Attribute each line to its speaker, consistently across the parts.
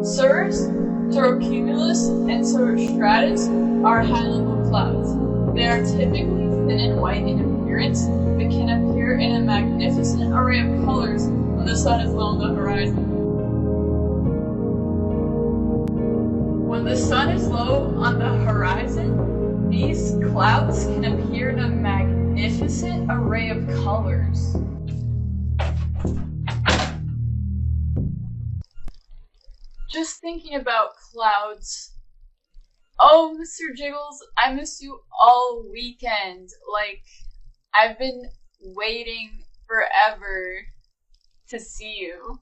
Speaker 1: Cirrus, Cumulus, and stratus are high-level clouds. They are typically thin and white in appearance, but can appear in a magnificent array of colors when the sun is low on the horizon. When the sun is low on the horizon, these clouds can appear in a magnificent array of colors. Just thinking about clouds. Oh, Mr. Jiggles, I missed you all weekend. Like, I've been waiting forever to see you.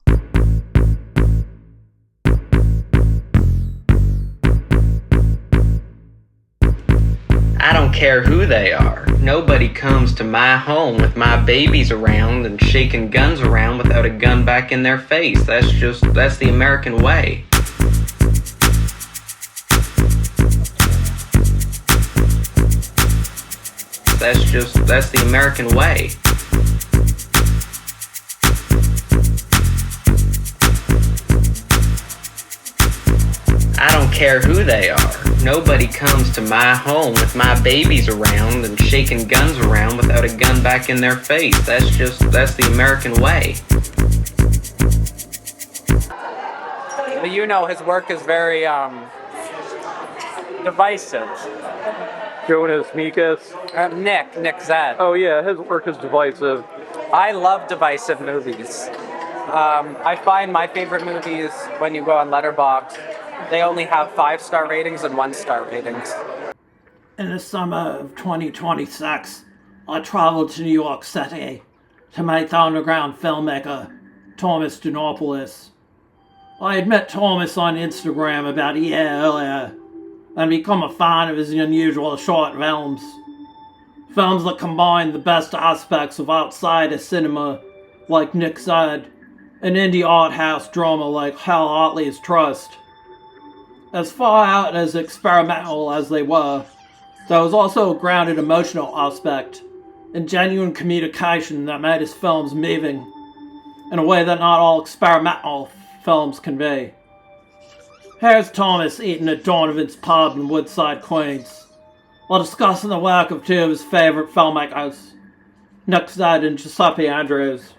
Speaker 2: I don't care who they are. Nobody comes to my home with my babies around and shaking guns around without a gun back in their face. That's the American way. That's the American way. I don't care who they are. Nobody comes to my home with my babies around and shaking guns around without a gun back in their face. That's the American way.
Speaker 3: But you know his work is very divisive.
Speaker 4: Jonas Mikas.
Speaker 3: Nick Zed.
Speaker 4: Oh yeah, his work is divisive.
Speaker 3: I love divisive movies. I find my favorite movies, when you go on Letterboxd, they only have 5-star ratings and 1-star ratings.
Speaker 5: In the summer of 2026, I traveled to New York City to meet the underground filmmaker Thomas Dimopoulos. I had met Thomas on Instagram about a year earlier and become a fan of his unusual short films. Films that combine the best aspects of outsider cinema, like Nick Zed, and indie art house drama like Hal Hartley's Trust. As far out as experimental as they were, there was also a grounded emotional aspect and genuine communication that made his films moving in a way that not all experimental films can be. Here's Thomas eating at Donovan's pub in Woodside, Queens, while discussing the work of two of his favorite filmmakers, Nick Zed and Giuseppe Andrews.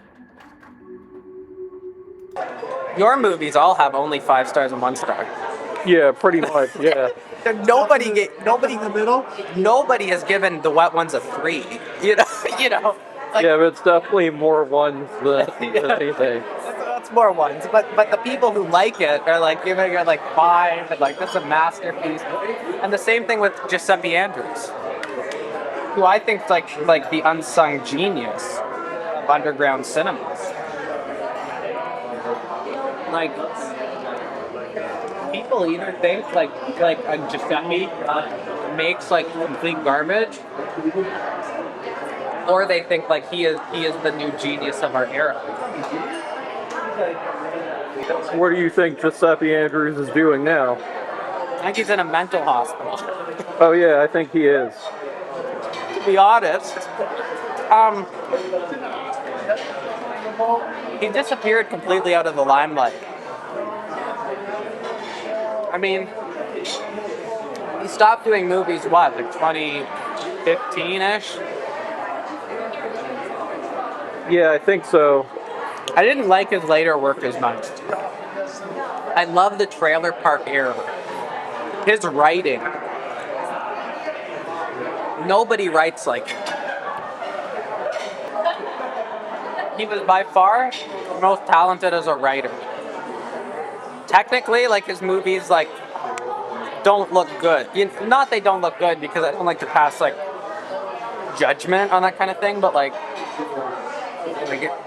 Speaker 3: Your movies all have only 5 stars and 1 star.
Speaker 4: Yeah, pretty much. Yeah.
Speaker 3: Nobody in the middle. Nobody has given the wet ones a 3. You know. Like,
Speaker 4: yeah, but it's definitely more ones than anything.
Speaker 3: That's more ones, but the people who like it are like giving it like 5, and like that's a masterpiece. And the same thing with Giuseppe Andrews, who I think is like the unsung genius of underground cinemas. Like, people either think like Giuseppe makes like complete garbage, or they think like he is the new genius of our era.
Speaker 4: What do you think Giuseppe Andrews is doing now?
Speaker 3: I think he's in a mental hospital.
Speaker 4: Oh yeah, I think he is.
Speaker 3: To be honest, he disappeared completely out of the limelight. I mean, he stopped doing movies, like 2015-ish?
Speaker 4: Yeah, I think so.
Speaker 3: I didn't like his later work as much. I love the Trailer Park era. His writing. Nobody writes like him. He was by far the most talented as a writer. Technically, like, his movies, like, don't look good. Not they don't look good, because I don't like to pass, like, judgment on that kind of thing, but, like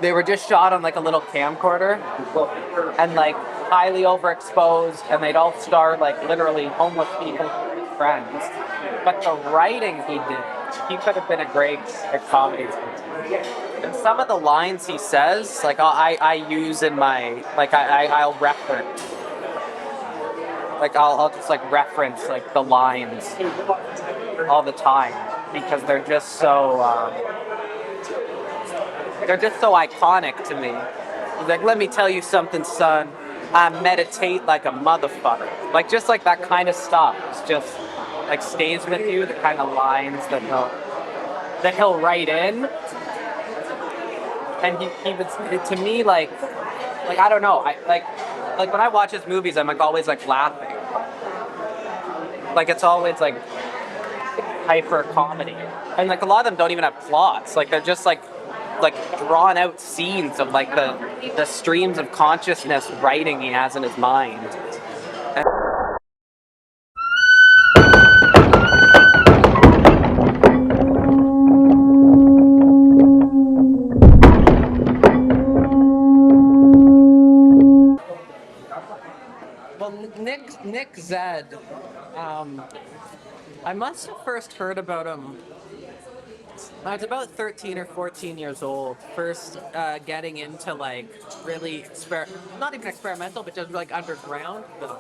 Speaker 3: they were just shot on, like, a little camcorder, and, like, highly overexposed, and they'd all star, like, literally homeless people, friends. But the writing he did, he could have been a great comedy. And some of the lines he says, like, I use in my, like, I'll reference. Like, I'll just, like, reference, like, the lines all the time, because they're just so iconic to me. He's like, let me tell you something, son. meditate like a motherfucker. Like, just like that kind of stuff. It's just like stays with you. The kind of lines that he'll write in, and he was, to me, like I don't know. I like when I watch his movies, I'm like always like laughing. Like, it's always like hyper comedy, and like a lot of them don't even have plots. Like, they're just like drawn out scenes of like the streams of consciousness writing he has in his mind. Well, Nick Zed, I must have first heard about him. I was about 13 or 14 years old, first getting into like really not even experimental, but just like underground film.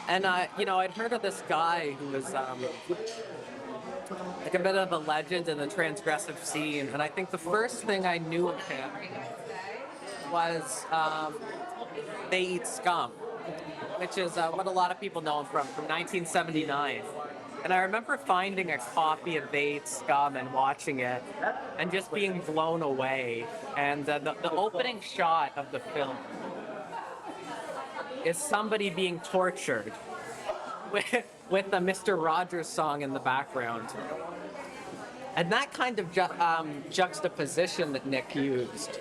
Speaker 3: And I'd heard of this guy who was like a bit of a legend in the transgressive scene, and I think the first thing I knew of him was They Eat Scum, which is what a lot of people know him from 1979. And I remember finding a copy of They Eat Scum and watching it and just being blown away. And the opening shot of the film is somebody being tortured with the Mr. Rogers song in the background. And that kind of juxtaposition that Nick used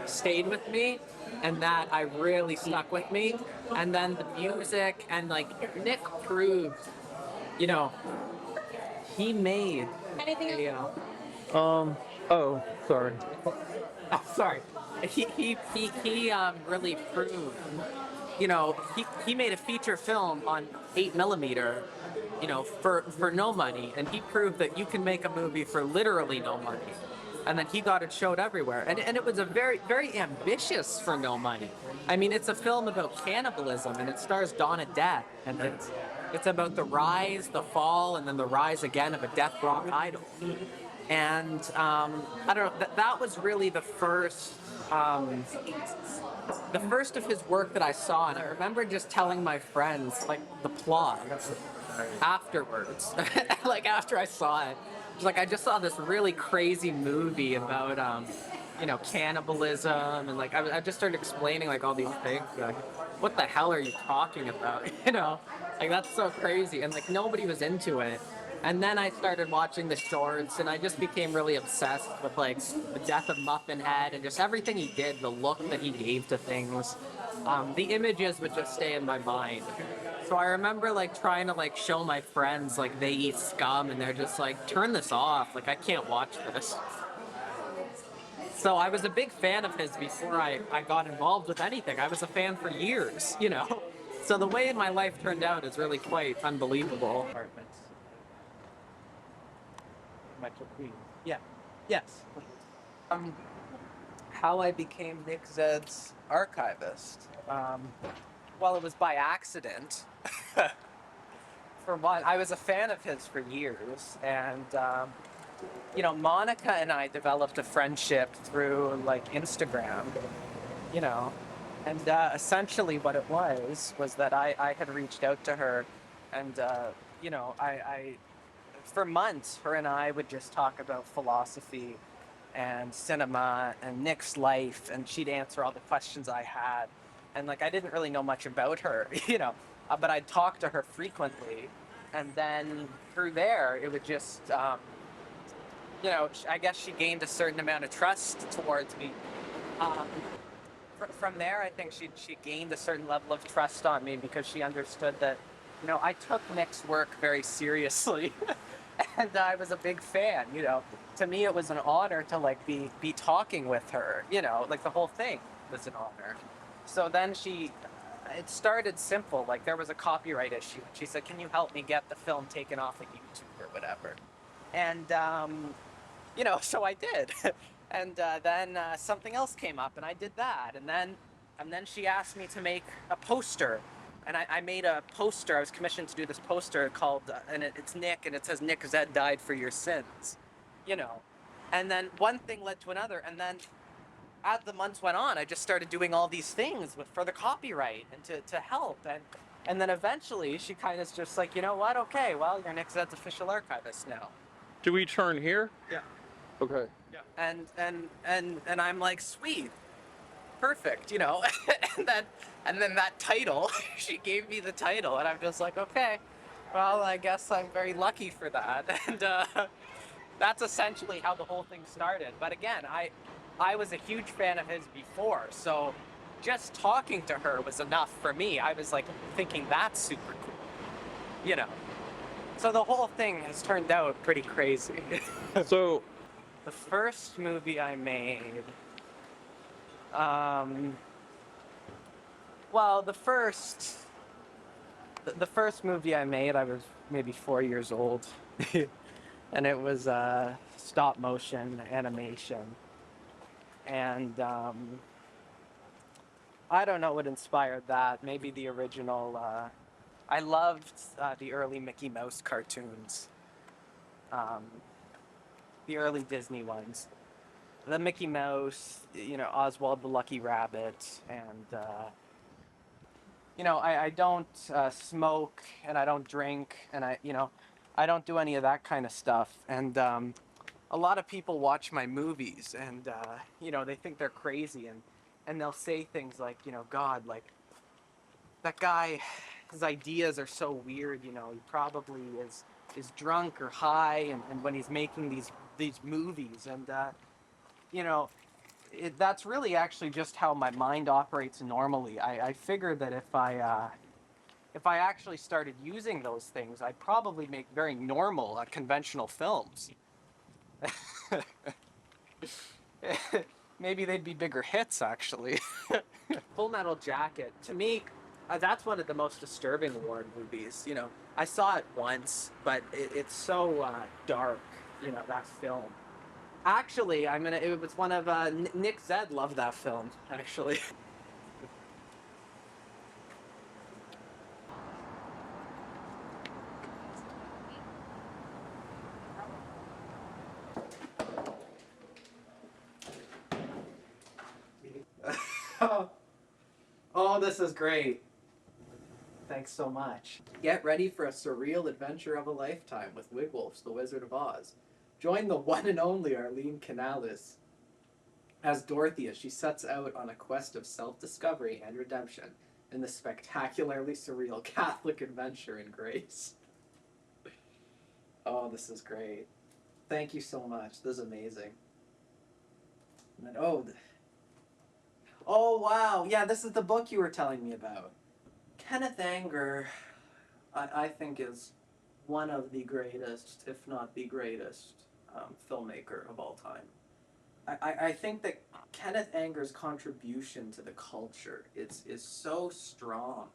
Speaker 3: stayed with me, and that I really stuck with me. And then the music, and like Nick proved, he made a,
Speaker 4: Oh, sorry.
Speaker 3: sorry. He really proved, he made a feature film on 8mm, for no money, and he proved that you can make a movie for literally no money. And then he got it showed everywhere. And it was a very, very ambitious for no money. I mean, it's a film about cannibalism, and it stars Donna Death, and it's about the rise, the fall, and then the rise again of a death rock idol. And I don't know, that was really the first of his work that I saw, and I remember just telling my friends like the plot afterwards, like after I saw it. It's like, I just saw this really crazy movie about cannibalism, and like I just started explaining like all these things. Like, what the hell are you talking about? Like, that's so crazy, and like nobody was into it. And then I started watching the shorts, and I just became really obsessed with like the death of Muffin Head and just everything he did, the look that he gave to things. The images would just stay in my mind. So I remember like trying to like show my friends like They Eat Scum, and they're just like, turn this off, like I can't watch this. So I was a big fan of his before I got involved with anything. I was a fan for years, So the way my life turned out is really quite unbelievable. Yeah. Yes. How I became Nick Zed's archivist. Well, it was by accident. For one, I was a fan of his for years, and Monica and I developed a friendship through like Instagram, and essentially what it was that I had reached out to her, and I for months, her and I would just talk about philosophy and cinema and Nick's life, and she'd answer all the questions I had. And like, I didn't really know much about her, but I'd talk to her frequently. And then through there, it would just, I guess she gained a certain amount of trust towards me. From there, I think she gained a certain level of trust on me, because she understood that, I took Nick's work very seriously. And I was a big fan, To me, it was an honor to like be talking with her, like the whole thing was an honor. So then it started simple. Like, there was a copyright issue. She said, "Can you help me get the film taken off of YouTube or whatever?" And so I did. And then something else came up, and I did that. And then she asked me to make a poster. And I made a poster. I was commissioned to do this poster called, and it's Nick, and it says, "Nick Zed died for your sins," And then one thing led to another, and then as the months went on, I just started doing all these things for the copyright and to help. And then eventually she kind of just like, you know what? Okay, well, you're Nick Zed's official archivist now.
Speaker 4: Do we turn here?
Speaker 3: Yeah.
Speaker 4: Okay.
Speaker 3: And I'm like, sweet, perfect, you know. and then that title, she gave me the title, and I'm just like, okay, well, I guess I'm very lucky for that. And that's essentially how the whole thing started. But again, I was a huge fan of his before, so just talking to her was enough for me. I was like thinking that's super cool, you know. So the whole thing has turned out pretty crazy.
Speaker 4: So,
Speaker 3: The first movie I made, well, the first movie I made, I was maybe 4 years old, and it was stop motion animation, and I don't know what inspired that. Maybe the original. I loved the early Mickey Mouse cartoons, um, the early Disney ones. The Mickey Mouse, you know, Oswald the Lucky Rabbit, and you know, I don't smoke and I don't drink and I don't do any of that kind of stuff. And a lot of people watch my movies and you know, they think they're crazy and they'll say things like, you know, God, like that guy, his ideas are so weird. You know, he probably is drunk or high, and when he's making these movies, and you know, that's really actually just how my mind operates normally. I figured that if I actually started using those things, I'd probably make very normal, conventional films. Maybe they'd be bigger hits, actually. Full Metal Jacket, to me, that's one of the most disturbing war movies. You know, I saw it once, but it's so dark. You know, that film. Actually, it was one of Nick Zed loved that film. Actually. Oh, this is great. Thanks so much. Get ready for a surreal adventure of a lifetime with Wigwolf's The Wizard of Oz. Join the one and only Arlene Canales as Dorothy as she sets out on a quest of self-discovery and redemption in the spectacularly surreal Catholic adventure in Grace. Oh, this is great. Thank you so much. This is amazing. And then, oh wow, yeah, this is the book you were telling me about. Kenneth Anger, I think, is one of the greatest, if not the greatest, filmmaker of all time. I think that Kenneth Anger's contribution to the culture is so strong.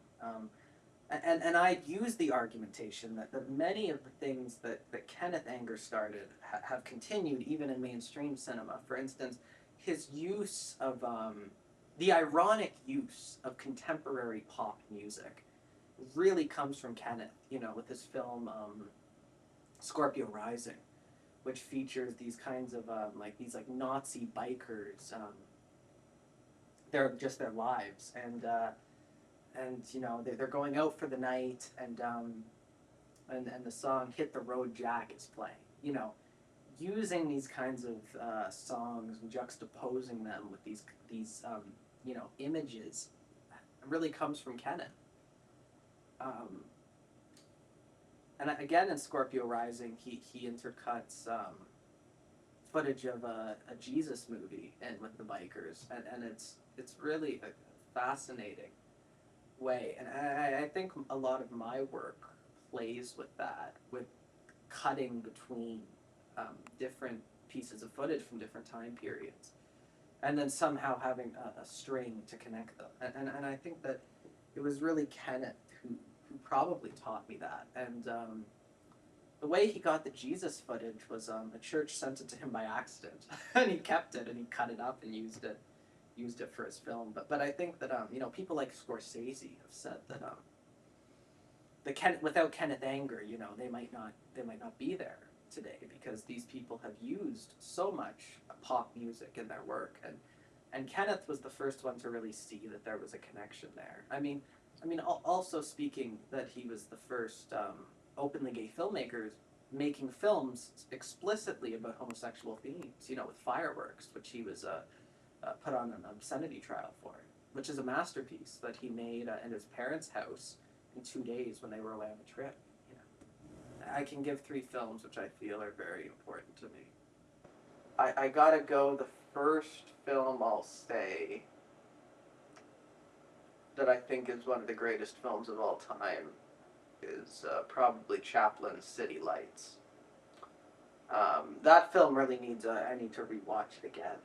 Speaker 3: And I'd use the argumentation that many of the things that Kenneth Anger started have continued even in mainstream cinema. For instance, his use of, the ironic use of contemporary pop music really comes from Kenneth, you know, with his film Scorpio Rising, which features these kinds of these Nazi bikers. They're just their lives, and you know they're going out for the night, and the song "Hit the Road Jack" is playing. You know, using these kinds of songs and juxtaposing them with these you know, images really comes from Kenneth. And again, in Scorpio Rising, he intercuts footage of a Jesus movie and with the bikers, and it's really a fascinating way. And I think a lot of my work plays with that, with cutting between different pieces of footage from different time periods, and then somehow having a string to connect them. And I think that it was really Kenneth who probably taught me that. And the way he got the Jesus footage was a church sent it to him by accident, and he kept it and he cut it up and used it for his film. But I think that you know, people like Scorsese have said that without Kenneth Anger, you know, they might not be there today, because these people have used so much pop music in their work, and And Kenneth was the first one to really see that there was a connection there. Also speaking that he was the first openly gay filmmakers making films explicitly about homosexual themes, with Fireworks, which he was put on an obscenity trial for, which is a masterpiece that he made in his parents' house in 2 days when they were away on a trip. I can give 3 films which I feel are very important to me. I gotta go, the first film I'll say that I think is one of the greatest films of all time is probably Chaplin's City Lights. That film really needs, I need to rewatch it again.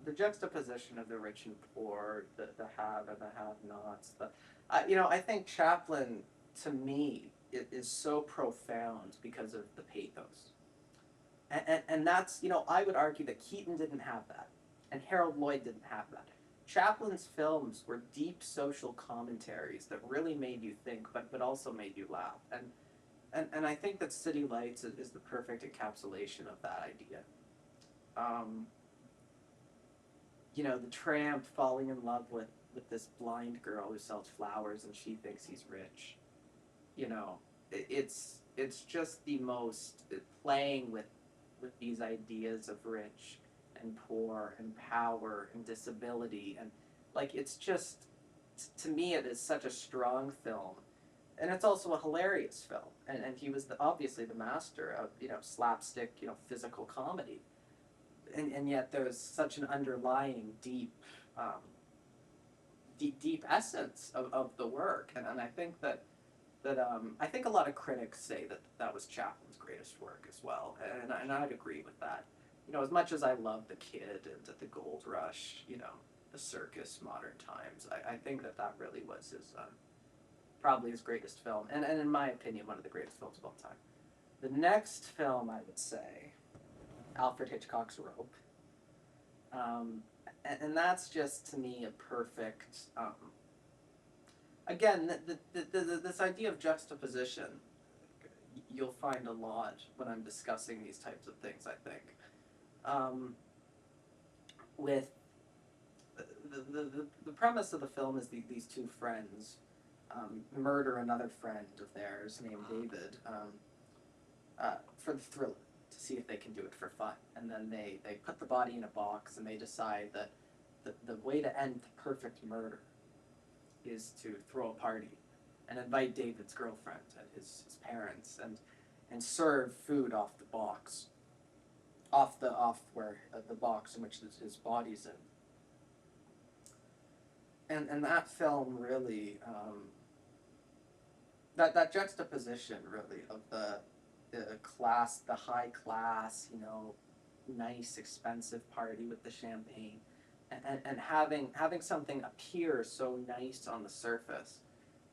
Speaker 3: The juxtaposition of the rich and poor, the have and the have-nots. I think Chaplin, to me, is so profound because of the pathos. And that's, I would argue that Keaton didn't have that, and Harold Lloyd didn't have that. Chaplin's films were deep social commentaries that really made you think, but also made you laugh. And I think that City Lights is the perfect encapsulation of that idea. The tramp falling in love with this blind girl who sells flowers and she thinks he's rich. It's just the most playing with these ideas of rich and poor and power and disability, and it's just, to me, it is such a strong film, and it's also a hilarious film, and he was obviously the master of slapstick physical comedy, and yet there's such an underlying deep essence of the work, and I think that I think a lot of critics say that was Chaplin's greatest work as well, and I'd agree with that. As much as I love The Kid and The Gold Rush, The Circus, Modern Times, I think that really was his probably his greatest film, and in my opinion, one of the greatest films of all time. The next film, I would say, Alfred Hitchcock's Rope, and that's just, to me, a perfect. Again, this idea of juxtaposition, you'll find a lot when I'm discussing these types of things, I think. With the premise of the film is these 2 friends murder another friend of theirs named David for the thrill, to see if they can do it for fun. And then they put the body in a box and they decide that the way to end the perfect murder is to throw a party and invite David's girlfriend and his parents and serve food off the box, off where the box in which his body's in. And that film really, that juxtaposition really of the class, the high class, nice expensive party with the champagne, and having something appear so nice on the surface,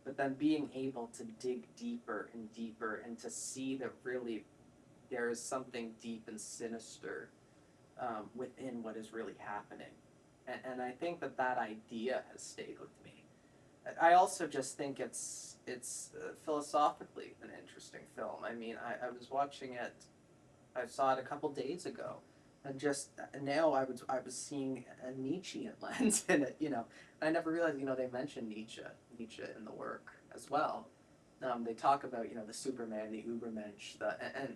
Speaker 3: but then being able to dig deeper and deeper and to see that really there is something deep and sinister within what is really happening. And I think that idea has stayed with me. I also just think it's philosophically an interesting film. I was watching it, I saw it a couple days ago, and just now I was seeing a Nietzschean lens in it. I never realized they mentioned Nietzsche in the work as well. They talk about the Superman, the Ubermensch,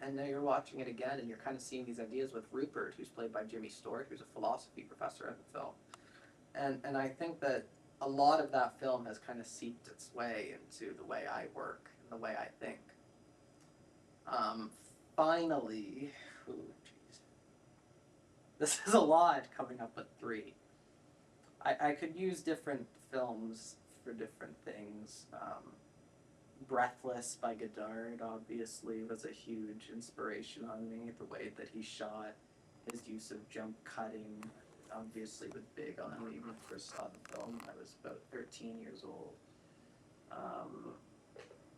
Speaker 3: and now you're watching it again, and you're kind of seeing these ideas with Rupert, who's played by Jimmy Stewart, who's a philosophy professor in the film, and I think that a lot of that film has kind of seeped its way into the way I work and the way I think. Finally, this is a lot coming up with 3. I could use different films for different things. Breathless by Godard, obviously, was a huge inspiration on me. The way that he shot, his use of jump cutting, obviously was big on me when I first saw the film. I was about 13 years old.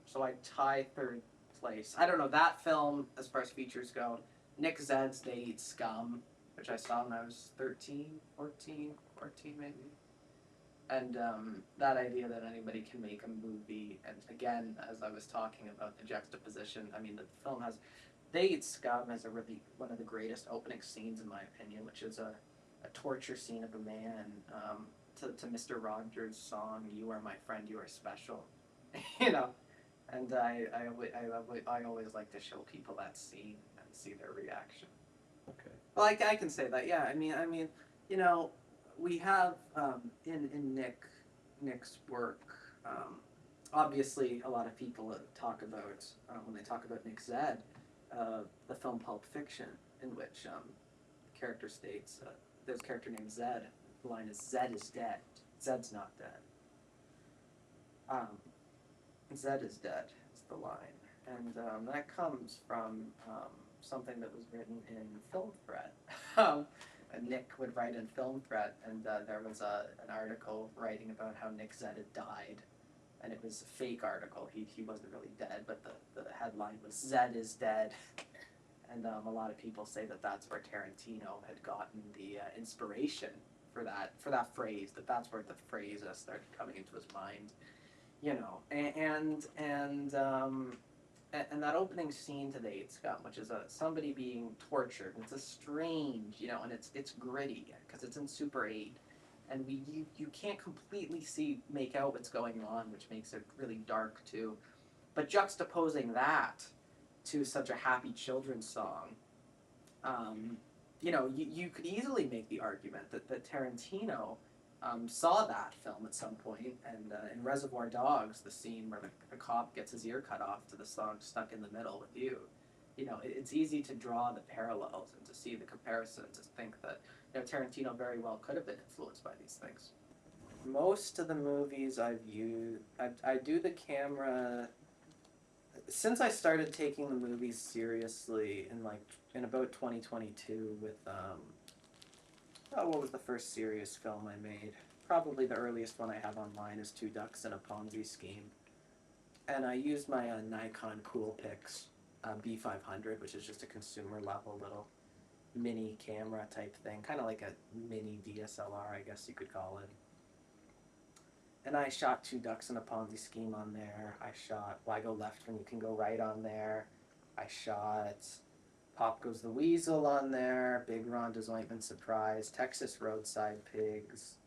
Speaker 3: So I tie 3rd place. I don't know, that film, as far as features go, Nick Zed's They Eat Scum, which I saw when I was 13, 14 maybe. And that idea that anybody can make a movie, and again, as I was talking about the juxtaposition, the film has, They Eat Scum has one of the greatest opening scenes in my opinion, which is a torture scene of a man to Mr. Rogers' song "You Are My Friend, You Are Special," you know. And I always like to show people that scene and see their reaction.
Speaker 4: Okay.
Speaker 3: Well, I can say that. Yeah, you know, we have in Nick's work. Obviously, a lot of people talk about when they talk about Nick Zed, the film Pulp Fiction, in which the character states there's a character named Zed. The line is "Zed is dead. Zed's not dead." Um, Zed is dead is the line, and that comes from something that was written in Film Threat. Nick would write in Film Threat, and there was an article writing about how Nick Zed had died, and it was a fake article. He wasn't really dead, but the headline was "Zed is dead," and a lot of people say that that's where Tarantino had gotten the inspiration for that phrase. That's where the phrase started coming into his mind. You know, and that opening scene to the Eight Scum, which is somebody being tortured. And it's a strange, you know, and it's gritty because it's in Super 8, and you can't completely make out what's going on, which makes it really dark too. But juxtaposing that to such a happy children's song, you know, you could easily make the argument that Tarantino saw that film at some point, and in Reservoir Dogs, the scene where the cop gets his ear cut off to the song "Stuck in the Middle with You," you know, it's easy to draw the parallels and to see the comparison, to think that, you know, Tarantino very well could have been influenced by these things. Most of the movies I've used, I do the camera. Since I started taking the movies seriously in about 2022 with what was the first serious film I made? Probably the earliest one I have online is Two Ducks and a Ponzi Scheme. And I used my Nikon Coolpix B500, which is just a consumer level little mini camera type thing, kind of like a mini DSLR, I guess you could call it. And I shot Two Ducks and a Ponzi Scheme on there. I shot Why Go Left When You Can Go Right on there. I shot Pop Goes the Weasel on there, Big Rhonda's Ointment Surprise, Texas Roadside Pigs.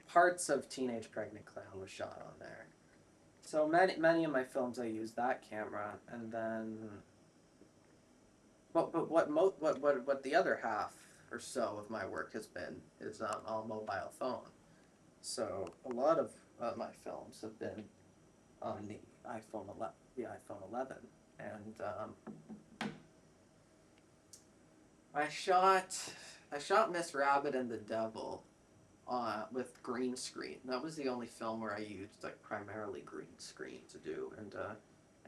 Speaker 3: Parts of Teenage Pregnant Clown was shot on there. So many of my films I use that camera, and then what the other half or so of my work has been is all mobile phone. So a lot of my films have been on the iPhone 11, and I shot Miss Rabbit and the Devil with green screen. That was the only film where I used like primarily green screen to do, and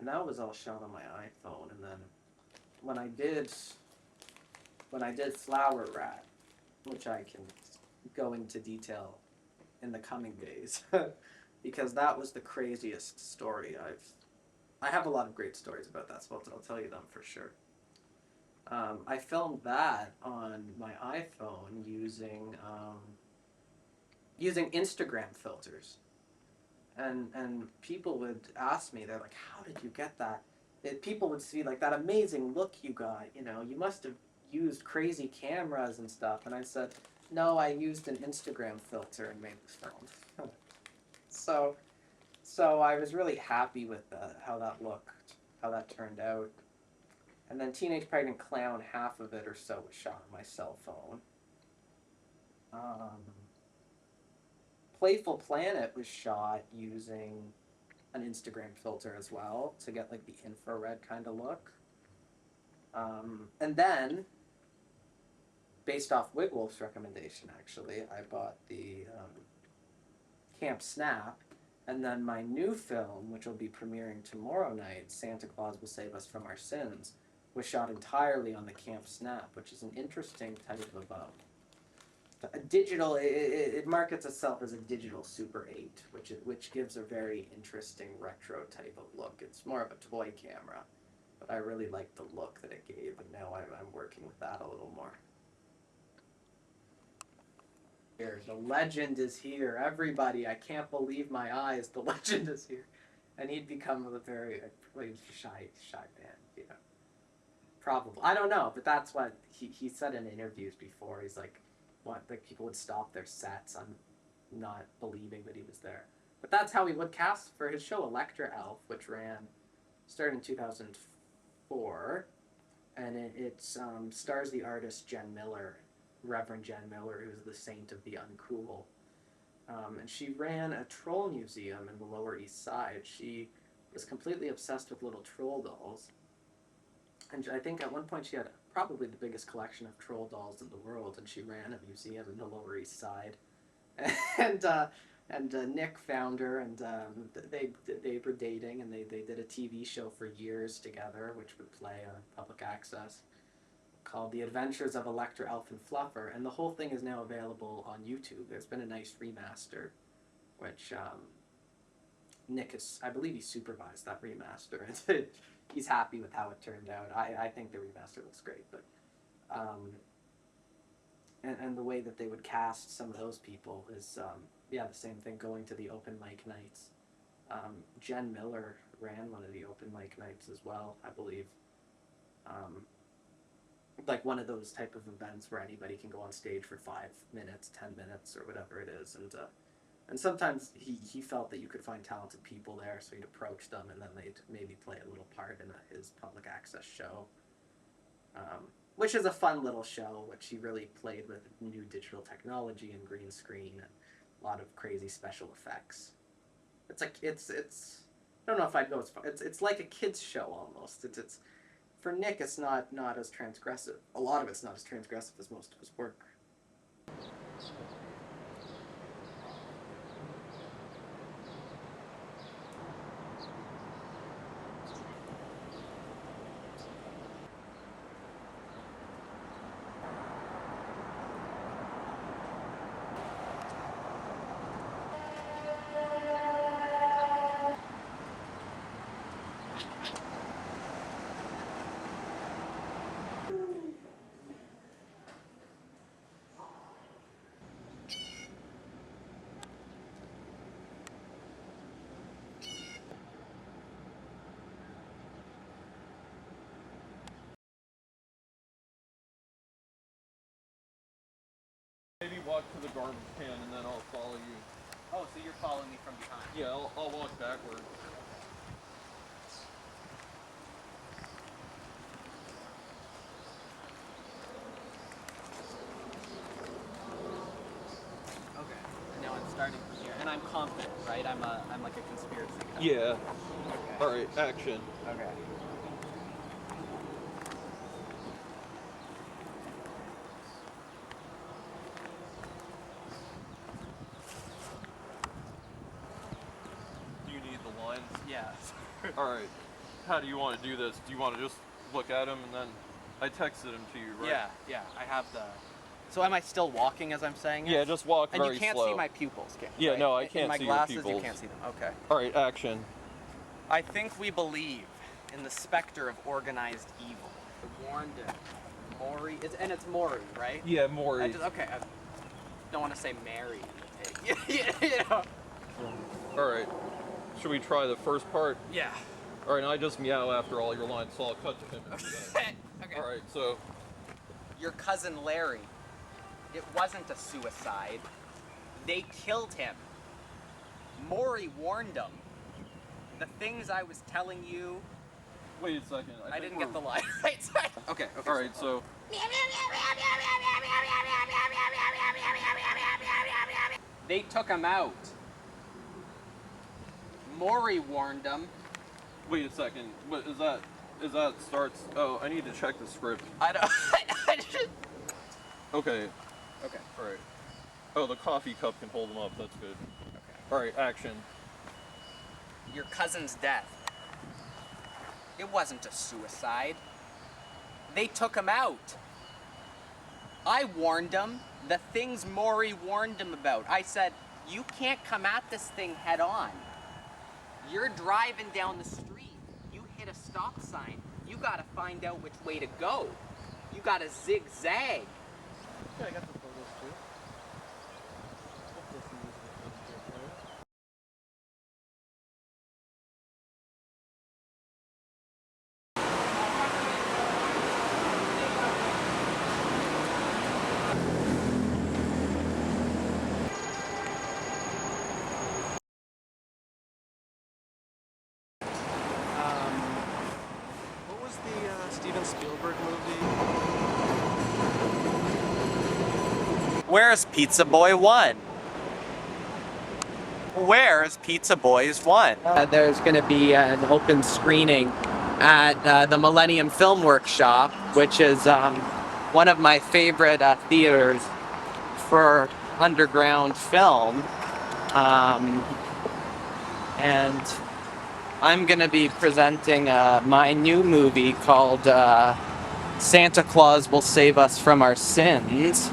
Speaker 3: that was all shot on my iPhone. And then when I did Flower Rat, which I can go into detail in the coming days, because that was the craziest story I have a lot of great stories about that, so I'll tell you them for sure. I filmed that on my iPhone using Instagram filters, and people would ask me, they're like, "How did you get that?" People would see like that amazing look you got. You know, you must have used crazy cameras and stuff. And I said, "No, I used an Instagram filter and made this film." So I was really happy with how that looked, how that turned out. And then Teenage Pregnant Clown, half of it or so was shot on my cell phone. Playful Planet was shot using an Instagram filter as well to get like the infrared kind of look. And then, based off Wigwolf's recommendation, actually, I bought the Camp Snap. And then my new film, which will be premiering tomorrow night, Santa Claus Will Save Us From Our Sins, was shot entirely on the Camp Snap, which is an interesting type of a digital. It markets itself as a digital Super 8, which gives a very interesting retro type of look. It's more of a toy camera, but I really liked the look that it gave, and now I'm working with that a little more. Here, the legend is here. Everybody, I can't believe my eyes. The legend is here. And he'd become a very shy man, you know. Probably. I don't know, but that's what he said in interviews before. He's like, what, like people would stop their sets on not believing that he was there. But that's how he would cast for his show Electra Elf, which started in 2004, and it stars the artist Jen Miller, Reverend Jen Miller, who's the saint of the uncool. And she ran a troll museum in the Lower East Side. She was completely obsessed with little troll dolls. And I think at one point she had probably the biggest collection of troll dolls in the world, and she ran a museum in the Lower East Side. And Nick found her, and they were dating, and they did a TV show for years together, which would play on public access, called The Adventures of Electra, Elf, and Fluffer, and the whole thing is now available on YouTube. There's been a nice remaster, which Nick has, I believe he supervised that remaster, and he's happy with how it turned out. I think the remaster looks great, but and the way that they would cast some of those people is the same thing, going to the open mic nights. Jen Miller ran one of the open mic nights as well, I believe. Like one of those type of events where anybody can go on stage for 5 minutes, 10 minutes, or whatever it is, and sometimes he felt that you could find talented people there, so he'd approach them, and then they'd maybe play a little part in his public access show, which is a fun little show, which he really played with new digital technology and green screen and a lot of crazy special effects. It's like it's I don't know if I'd go as far. It's like a kids show almost. It's for Nick, it's not as transgressive. A lot of it's not as transgressive as most of his work.
Speaker 4: Maybe walk to the garbage can and then I'll follow you.
Speaker 3: Oh, so you're following me from behind?
Speaker 4: Yeah, I'll walk backward.
Speaker 3: Okay. And now I'm starting from here, and I'm confident, right? I'm like a conspiracy guy.
Speaker 4: Yeah.
Speaker 3: Okay.
Speaker 4: All right, action.
Speaker 3: Okay.
Speaker 4: Do you need the lines?
Speaker 3: Yeah.
Speaker 4: All right. How do you want to do this? Do you want to just look at him and then I texted him to you, right?
Speaker 3: Yeah. I have the. So am I still walking as I'm saying it?
Speaker 4: Yeah, just walk very slow.
Speaker 3: And you can't see my pupils, can you?
Speaker 4: Yeah,
Speaker 3: right?
Speaker 4: no, I can't
Speaker 3: in my
Speaker 4: see
Speaker 3: glasses,
Speaker 4: your pupils.
Speaker 3: You can't see them. Okay.
Speaker 4: All right, action.
Speaker 3: I think we believe in the specter of organized evil. The warned Maury, it's Maury, right?
Speaker 4: Yeah, Maury.
Speaker 3: I don't want to say Mary. You know.
Speaker 4: All right. Should we try the first part?
Speaker 3: Yeah.
Speaker 4: All right, and I just meow after all your lines, so I'll cut to him.
Speaker 3: Okay.
Speaker 4: All right, so.
Speaker 3: Your cousin Larry, it wasn't a suicide. They killed him. Maury warned him. The things I was telling you.
Speaker 4: Wait a second.
Speaker 3: I didn't get the line right. Okay.
Speaker 4: All right, so.
Speaker 3: They took him out. Maury warned him.
Speaker 4: Wait a second. What is that? Is that starts? Oh, I need to check the script.
Speaker 3: I don't.
Speaker 4: Okay.
Speaker 3: Okay.
Speaker 4: All right. Oh, the coffee cup can hold them up. That's good.
Speaker 3: Okay.
Speaker 4: All right, action.
Speaker 3: Your cousin's death. It wasn't a suicide. They took him out. I warned him the things Maury warned him about. I said, you can't come at this thing head on. You're driving down the street. You hit a stop sign. You gotta find out which way to go. You gotta zigzag.
Speaker 4: Yeah, I got the photos too. Spielberg movie.
Speaker 3: Where's Pizza Boy 1? Where's Pizza Boys 1? There's going to be an open screening at the Millennium Film Workshop, which is one of my favorite theaters for underground film. And I'm going to be presenting my new movie called Santa Claus Will Save Us from Our Sins,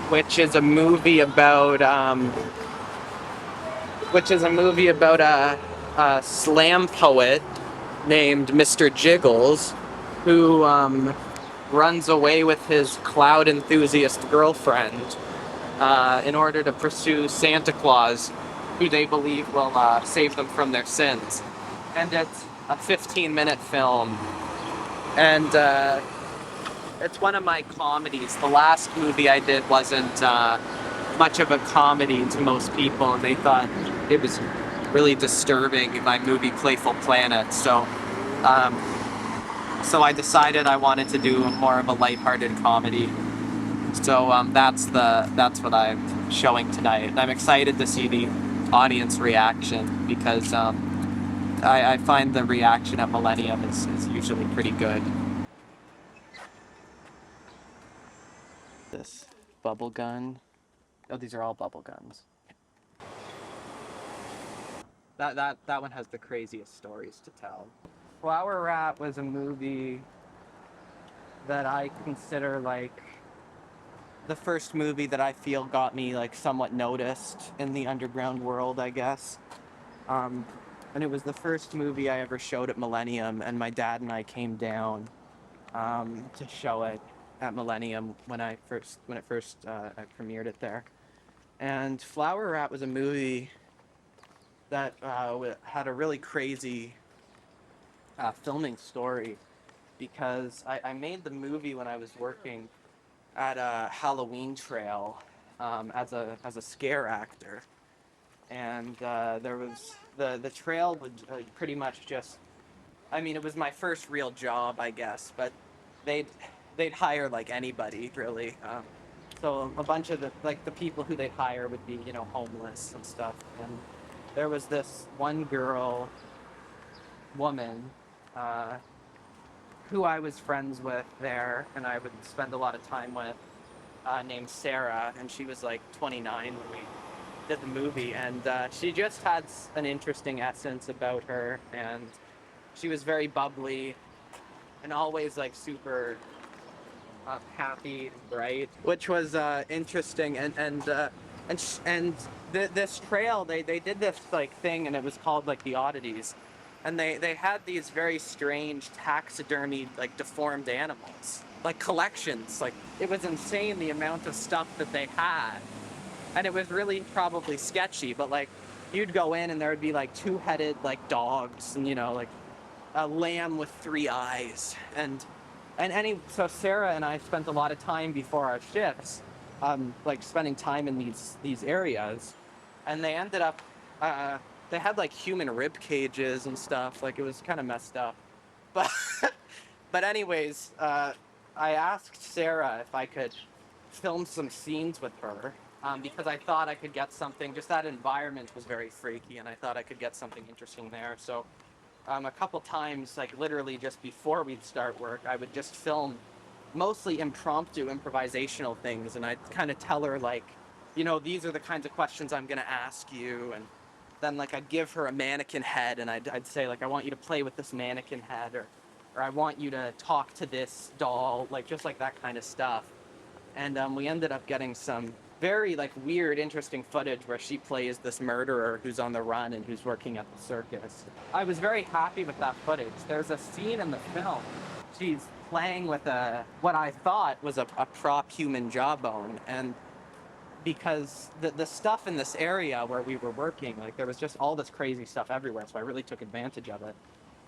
Speaker 3: which is a movie about a slam poet named Mr. Jiggles, who runs away with his cloud enthusiast girlfriend in order to pursue Santa Claus, who they believe will save them from their sins. And it's a 15-minute film. And it's one of my comedies. The last movie I did wasn't much of a comedy to most people, and they thought it was really disturbing, my movie Playful Planet. So I decided I wanted to do more of a lighthearted comedy. So that's what I'm showing tonight. And I'm excited to see the audience reaction, because I find the reaction at Millennium is usually pretty good. This bubble gun. Oh, these are all bubble guns. That one has the craziest stories to tell. Flower Rat was a movie that I consider like the first movie that I feel got me like somewhat noticed in the underground world, I guess. And it was the first movie I ever showed at Millennium, and my dad and I came down to show it at Millennium when it first I premiered it there. And Flower Rat was a movie that had a really crazy filming story, because I made the movie when I was working at a Halloween trail as a scare actor, and there was the trail would pretty much just, I mean, it was my first real job, I guess, but they'd hire like anybody really. So a bunch of the people who they'd hire would be, you know, homeless and stuff. And there was this one woman, who I was friends with there, and I would spend a lot of time with, named Sarah, and she was like 29 when we did the movie, and she just had an interesting essence about her, and she was very bubbly and always like super happy and bright, which was interesting. This trail, they did this like thing, and it was called like the Oddities, and they had these very strange taxidermied like deformed animals, like collections. Like, it was insane the amount of stuff that they had, and it was really probably sketchy, but like you'd go in and there would be like two-headed like dogs, and you know, like a lamb with 3 eyes, so Sarah and I spent a lot of time before our shifts, like spending time in these areas, and they ended up, they had like human rib cages and stuff. Like, it was kind of messed up, but but anyways, I asked Sarah if I could film some scenes with her, because I thought I could get something. Just that environment was very freaky, and I thought I could get something interesting there. So a couple times, like literally just before we'd start work, I would just film mostly impromptu, improvisational things, and I'd kind of tell her, like, you know, these are the kinds of questions I'm gonna ask you, and then like I'd give her a mannequin head, and I'd say, like, I want you to play with this mannequin head, or I want you to talk to this doll, like just like that kind of stuff. And we ended up getting some very like weird, interesting footage where she plays this murderer who's on the run and who's working at the circus. I was very happy with that footage. There's a scene in the film. She's playing with what I thought was a prop human jawbone, and because the stuff in this area where we were working, like there was just all this crazy stuff everywhere, so I really took advantage of it.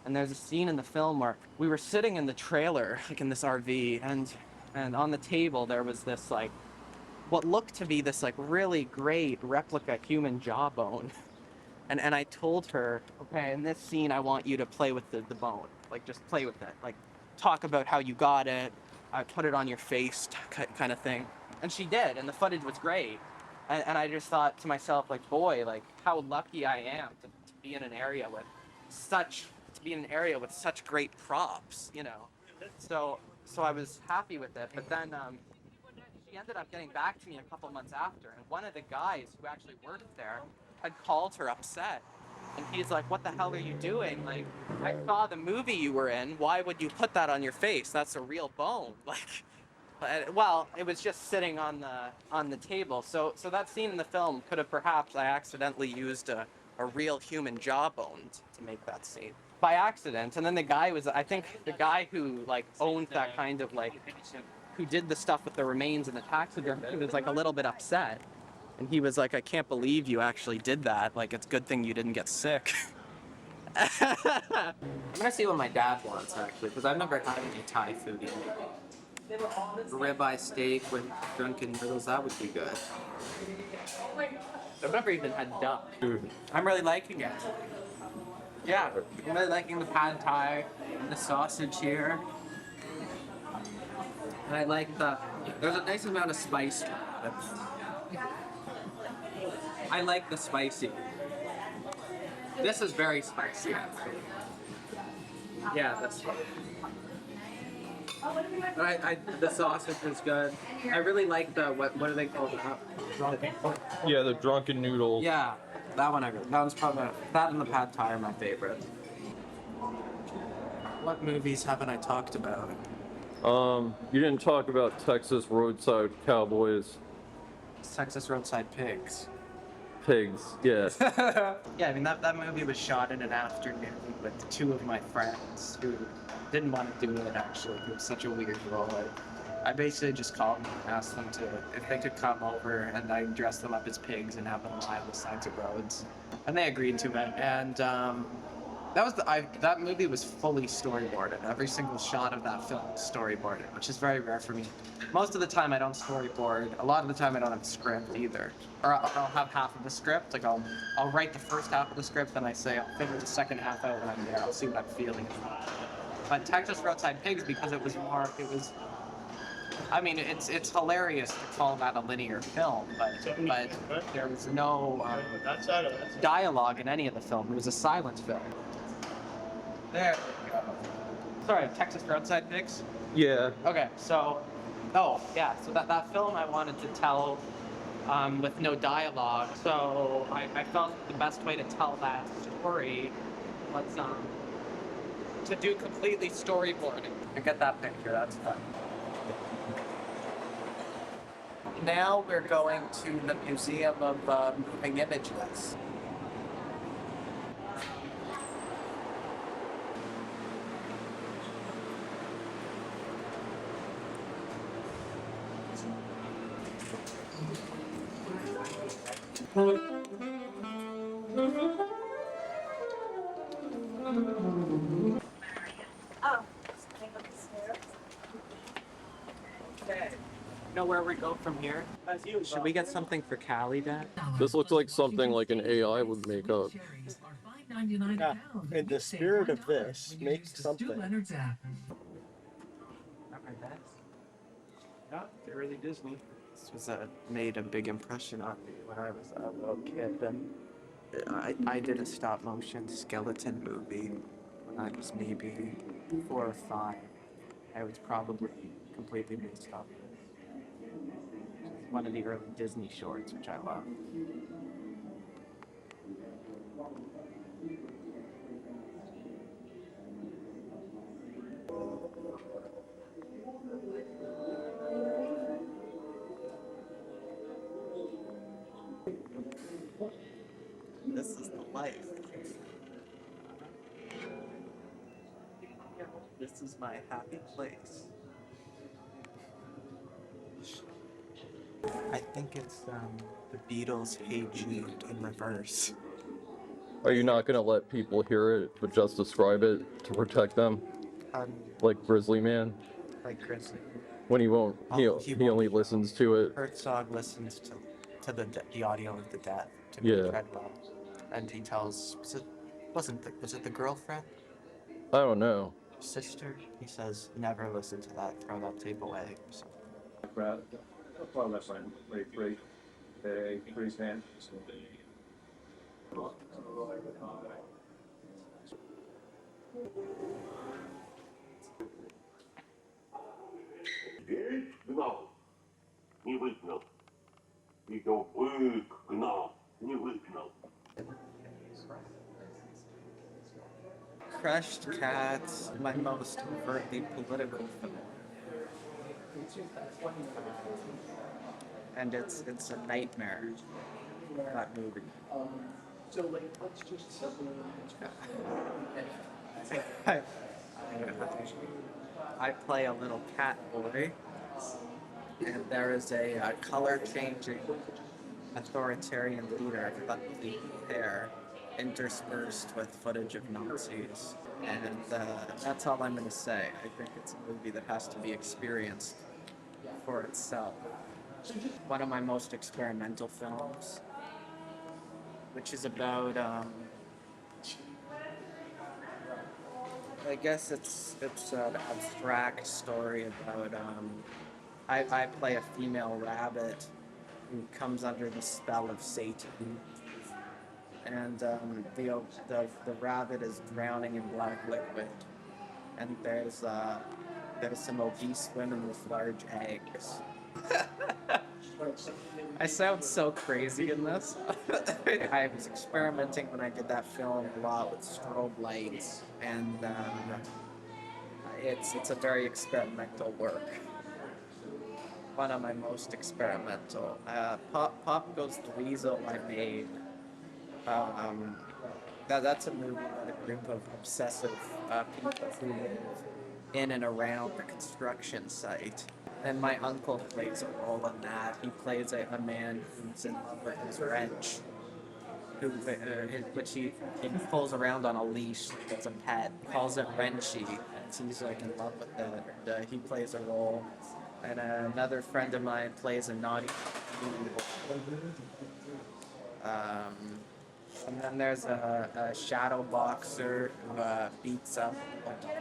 Speaker 3: And there's a scene in the film where we were sitting in the trailer, like in this RV, and on the table there was this like what looked to be this like really great replica human jawbone. And I told her, okay, in this scene I want you to play with the bone. Like, just play with it. Like, talk about how you got it. I put it on your face, kind of thing. And she did, and the footage was great. And I just thought to myself, like, boy, like how lucky I am to be in an area with such great props, you know. So I was happy with it. But then she ended up getting back to me a couple months after, and one of the guys who actually worked there had called her upset. And he's like, "What the hell are you doing? Like, I saw the movie you were in. Why would you put that on your face? That's a real bone." Like, well, it was just sitting on the table. So that scene in the film could have perhaps I accidentally used a real human jawbone to make that scene by accident. And then I think the guy who like owned that kind of like, who did the stuff with the remains and the taxidermy, he was like a little bit upset. And he was like, "I can't believe you actually did that. Like, it's a good thing you didn't get sick." I'm gonna see what my dad wants actually, because I've never had any Thai food either. Ribeye steak with drunken noodles, that would be good. I've never even had duck. I'm really liking it. Yeah, I'm really liking the pad thai and the sausage here. And I like there's a nice amount of spice to it. I like the spicy. This is very spicy. Yeah, that's but the sausage is good. I really like the what do they call that?
Speaker 4: Yeah, the drunken noodle.
Speaker 3: Yeah, that one's probably that and the pad thai are my favorite. What movies haven't I talked about?
Speaker 4: You didn't talk about Texas Roadside Cowboys.
Speaker 3: Texas Roadside Pigs.
Speaker 4: Pigs, yeah.
Speaker 3: Yeah, I mean that movie was shot in an afternoon with two of my friends who didn't want to do it actually. It was such a weird role. I basically just called them and asked them if they could come over, and I dressed them up as pigs and have them lie on the sides of roads. And they agreed to it. And that movie was fully storyboarded. Every single shot of that film was storyboarded, which is very rare for me. Most of the time I don't storyboard. A lot of the time I don't have a script either. Or I'll have half of the script. Like I'll write the first half of the script, and I say I'll figure the second half out when I'm there. I'll see what I'm feeling. But Texas Roadside Pigs, because I mean, it's hilarious to call that a linear film, but there was no dialogue in any of the film. It was a silent film. There we go. Sorry, Texas Roadside Pigs?
Speaker 4: Yeah.
Speaker 3: Okay, so that film I wanted to tell with no dialogue. So I felt the best way to tell that story was to do completely storyboarding. I get that picture, that's fun. Now we're going to the Museum of Moving Images. Okay. Know where we go from here? Should we get something for Callie, Dad?
Speaker 4: This looks like something like an AI would make up.
Speaker 6: Yeah, in the spirit of this, make something.
Speaker 3: Not my best.
Speaker 6: Yeah, they're really Disney.
Speaker 3: This was made a big impression on me when I was a little kid. And I did a stop motion skeleton movie when I was maybe 4 or 5. I was probably completely based off of one of the early Disney shorts, which I love. This is the life. This is my happy place. I think it's the Beatles' Hey Jude in reverse.
Speaker 4: Are you not gonna let people hear it, but just describe it to protect them? Like Grizzly Man?
Speaker 3: Like Grizzly.
Speaker 4: When he won't, he only listens to it.
Speaker 3: Herzog listens to the audio of the death to me, Treadwell, and he tells was it the girlfriend?
Speaker 4: I don't know.
Speaker 3: sister. He says, never listen to that, throw that tape away. So.
Speaker 7: Гнал, не выгнал. Ее выгнал, не выгнал.
Speaker 3: Crushed Cats, my most overtly political film. And it's a nightmare, that movie. I play a little cat boy, and there is a color-changing authoritarian leader with ugly hair interspersed with footage of Nazis. And that's all I'm going to say. I think it's a movie that has to be experienced for itself. One of my most experimental films, which is about, I guess it's an abstract story about, I play a female rabbit who comes under the spell of Satan. And the rabbit is drowning in black liquid, and there's some obese women with large eggs. I sound so crazy in this. I was experimenting when I did that film a lot with strobe lights, and it's a very experimental work. One of my most experimental. Pop Goes the Weasel I made. That's a movie about a group of obsessive people who live in and around the construction site. And my uncle plays a role in that. He plays a man who's in love with his wrench, which he pulls around on a leash as a pet. He calls it Wrenchy, and he's like in love with it. And he plays a role. And another friend of mine plays a naughty. And then there's a shadow boxer who beats up a dog.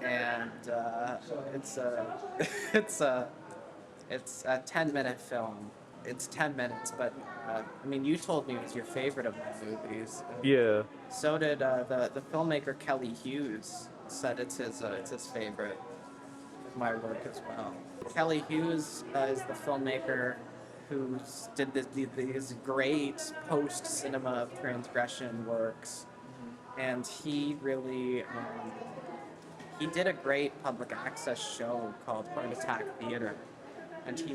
Speaker 3: And it's a 10-minute film. It's 10 minutes, but I mean, you told me it was your favorite of my movies.
Speaker 4: Yeah.
Speaker 3: So did the filmmaker Kelly Hughes. Said it's his favorite of my work as well. Kelly Hughes is the filmmaker who did these great post-cinema of transgression works. And he really, he did a great public access show called Heart Attack Theater. And he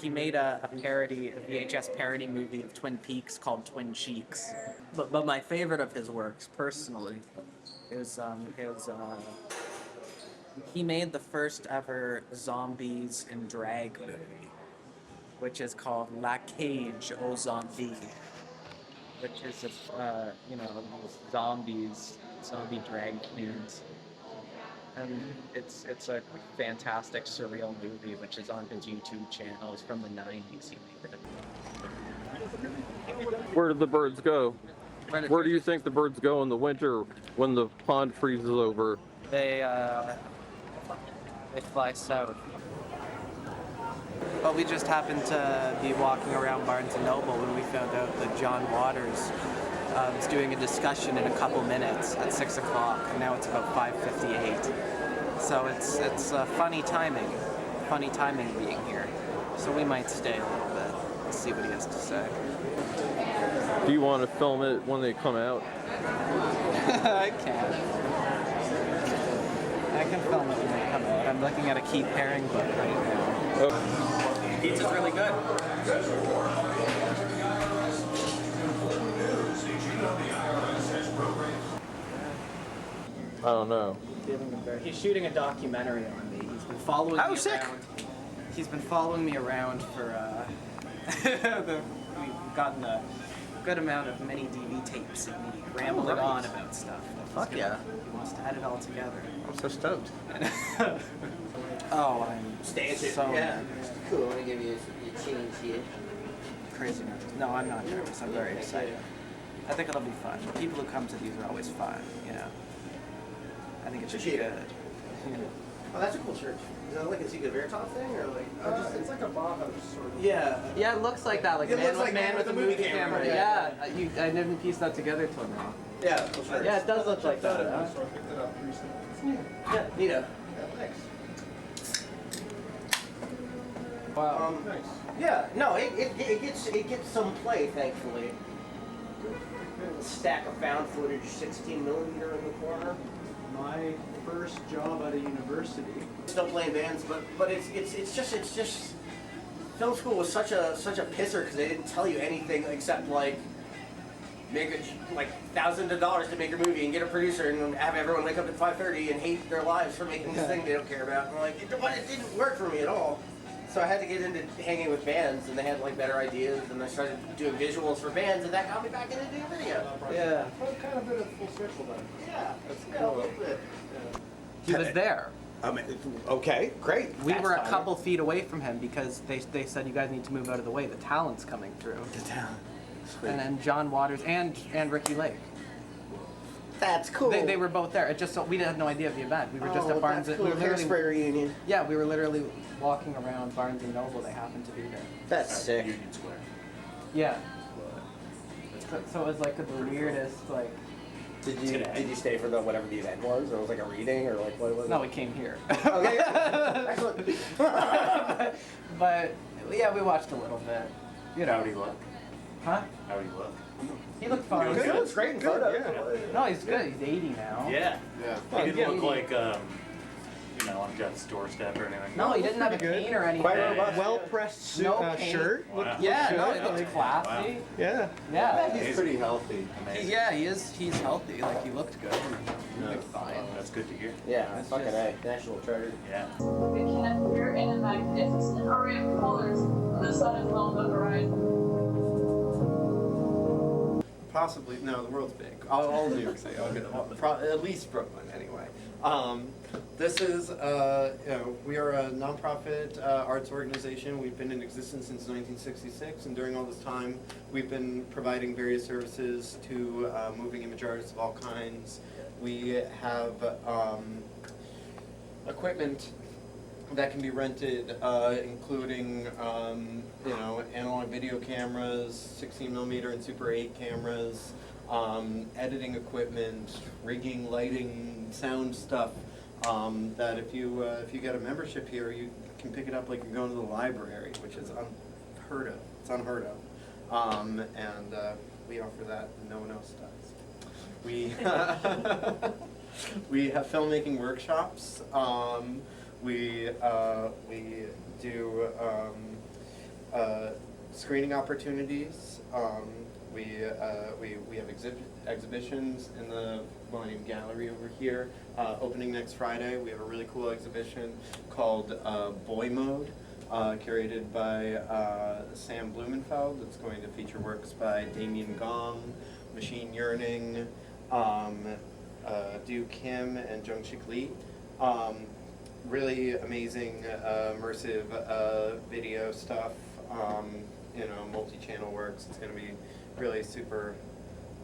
Speaker 3: made a parody, a VHS parody movie of Twin Peaks called Twin Cheeks. But my favorite of his works, personally, is he made the first ever zombies in drag movie, which is called La Cage aux Zombies, which is zombie drag queens. And it's a fantastic surreal movie, which is on his YouTube channel. It's from the 90s. He made it.
Speaker 4: Where did the birds go? Where do you think the birds go in the winter when the pond freezes over?
Speaker 3: They fly south. Well, we just happened to be walking around Barnes & Noble when we found out that John Waters is doing a discussion in a couple minutes at 6 o'clock, and now it's about 5:58. So it's funny timing being here. So we might stay a little bit and see what he has to say.
Speaker 4: Do you want to film it when they come out?
Speaker 3: I can film it when they come out. I'm looking at a Keith Haring book right now.
Speaker 4: Oh.
Speaker 3: Pizza's really good.
Speaker 4: I don't know.
Speaker 3: He's shooting a documentary on me. He's been following me around. He's been following me around for we've gotten a good amount of mini DV tapes of me rambling on about stuff.
Speaker 8: Fuck yeah.
Speaker 3: He wants to add it all together.
Speaker 8: I'm so stoked.
Speaker 3: Oh, I'm so
Speaker 8: Cool, I'm gonna give you your change here.
Speaker 3: crazy nervous. No, I'm not nervous. I'm very excited. I think it'll be fun. People who come to these are always fun, you know. I think it should be
Speaker 9: Appreciate
Speaker 3: good.
Speaker 9: it. Oh, that's a cool church. Is that like a Secret Veritas thing, or like?
Speaker 6: It's like a Bauhaus sort of.
Speaker 9: Yeah.
Speaker 3: Yeah, it looks like that, like
Speaker 9: It
Speaker 3: man,
Speaker 9: looks like
Speaker 3: man with a movie camera.
Speaker 9: Yeah.
Speaker 3: Yeah, I didn't piece that together till now.
Speaker 9: Yeah, cool church.
Speaker 3: Yeah, it does look like that.
Speaker 6: So I
Speaker 3: Huh?
Speaker 6: picked it up recently.
Speaker 9: Yeah, neato.
Speaker 6: Yeah, thanks.
Speaker 3: Wow.
Speaker 6: Nice.
Speaker 9: Yeah, no, it gets some play, thankfully. A stack of found footage, 16mm in the corner.
Speaker 6: My first job at a university.
Speaker 9: Still playing bands, but it's just film school was such a pisser because they didn't tell you anything except like make thousands of dollars to make a movie and get a producer and have everyone wake up at 5:30 and hate their lives for making this thing they don't care about. And I'm like, it didn't work for me at all. So I had to get into hanging with bands, and they had like better ideas, and I started doing visuals for bands, and that got me back into doing video.
Speaker 3: Yeah.
Speaker 6: Well, kind of been a full circle then.
Speaker 9: Yeah,
Speaker 6: That's
Speaker 9: yeah, a
Speaker 6: cool.
Speaker 9: little bit.
Speaker 3: He was there.
Speaker 9: Okay, great.
Speaker 3: We
Speaker 9: That's
Speaker 3: were a
Speaker 9: fine.
Speaker 3: couple feet away from him because they said you guys need to move out of the way. The talent's coming through.
Speaker 9: The talent. Sweet.
Speaker 3: And then John Waters and Ricky Lake.
Speaker 9: That's cool.
Speaker 3: They were both there. It just so we had no idea of the event. We were just at Barnes.
Speaker 9: That's cool.
Speaker 3: We were literally,
Speaker 9: Hairspray reunion.
Speaker 3: yeah, we were literally walking around Barnes and Noble. They happened to be there.
Speaker 9: That's sick.
Speaker 10: Union Square.
Speaker 3: Yeah. So it was like the weirdest like.
Speaker 9: Did you stay for whatever the event was, or was it like a reading, or like what was it?
Speaker 3: No, we came here.
Speaker 9: Okay. Excellent.
Speaker 3: But yeah, we watched a little bit. You know.
Speaker 10: How do you look?
Speaker 3: Huh?
Speaker 10: How do you look?
Speaker 3: He looked fine.
Speaker 9: Good. Looks great in photos.
Speaker 6: Yeah.
Speaker 3: No, he's good. He's 80 now.
Speaker 10: Yeah.
Speaker 6: Yeah.
Speaker 10: He didn't look like, on Jeff's doorstep or anything.
Speaker 3: No, he didn't have a
Speaker 6: Pretty good.
Speaker 3: cane or anything.
Speaker 9: Quite robust.
Speaker 6: Well-pressed suit,
Speaker 3: No paint.
Speaker 6: shirt.
Speaker 10: Wow.
Speaker 3: Yeah, no,
Speaker 6: good.
Speaker 3: it looked classy.
Speaker 6: Yeah.
Speaker 3: Yeah.
Speaker 10: He's
Speaker 9: pretty healthy.
Speaker 10: Amazing.
Speaker 3: Yeah, he's healthy. Like he looked good. He looked fine.
Speaker 10: That's good to hear.
Speaker 9: Yeah,
Speaker 3: It's
Speaker 9: fucking
Speaker 3: just-
Speaker 9: A. National treasure.
Speaker 10: Yeah.
Speaker 1: It can appear in a magnificent array of colors when the sun is on the horizon.
Speaker 11: Possibly, no, the world's big. All New York City, at least Brooklyn anyway. This is, we are a nonprofit arts organization. We've been in existence since 1966, and during all this time, we've been providing various services to moving image artists of all kinds. We have equipment that can be rented, including analog video cameras, 16mm and Super 8 cameras, editing equipment, rigging, lighting, sound stuff. That if you get a membership here, you can pick it up like you're going to the library, which is unheard of. It's unheard of, and we offer that, and no one else does. We we have filmmaking workshops. We do screening opportunities. We have exhibitions in the Millennium Gallery over here. Opening next Friday, we have a really cool exhibition called Boy Mode, curated by Sam Blumenfeld. It's going to feature works by Damien Gong, Machine Yearning, Du Kim, and Jung Shik Lee. Really amazing, immersive video stuff, multi-channel works. It's going to be really super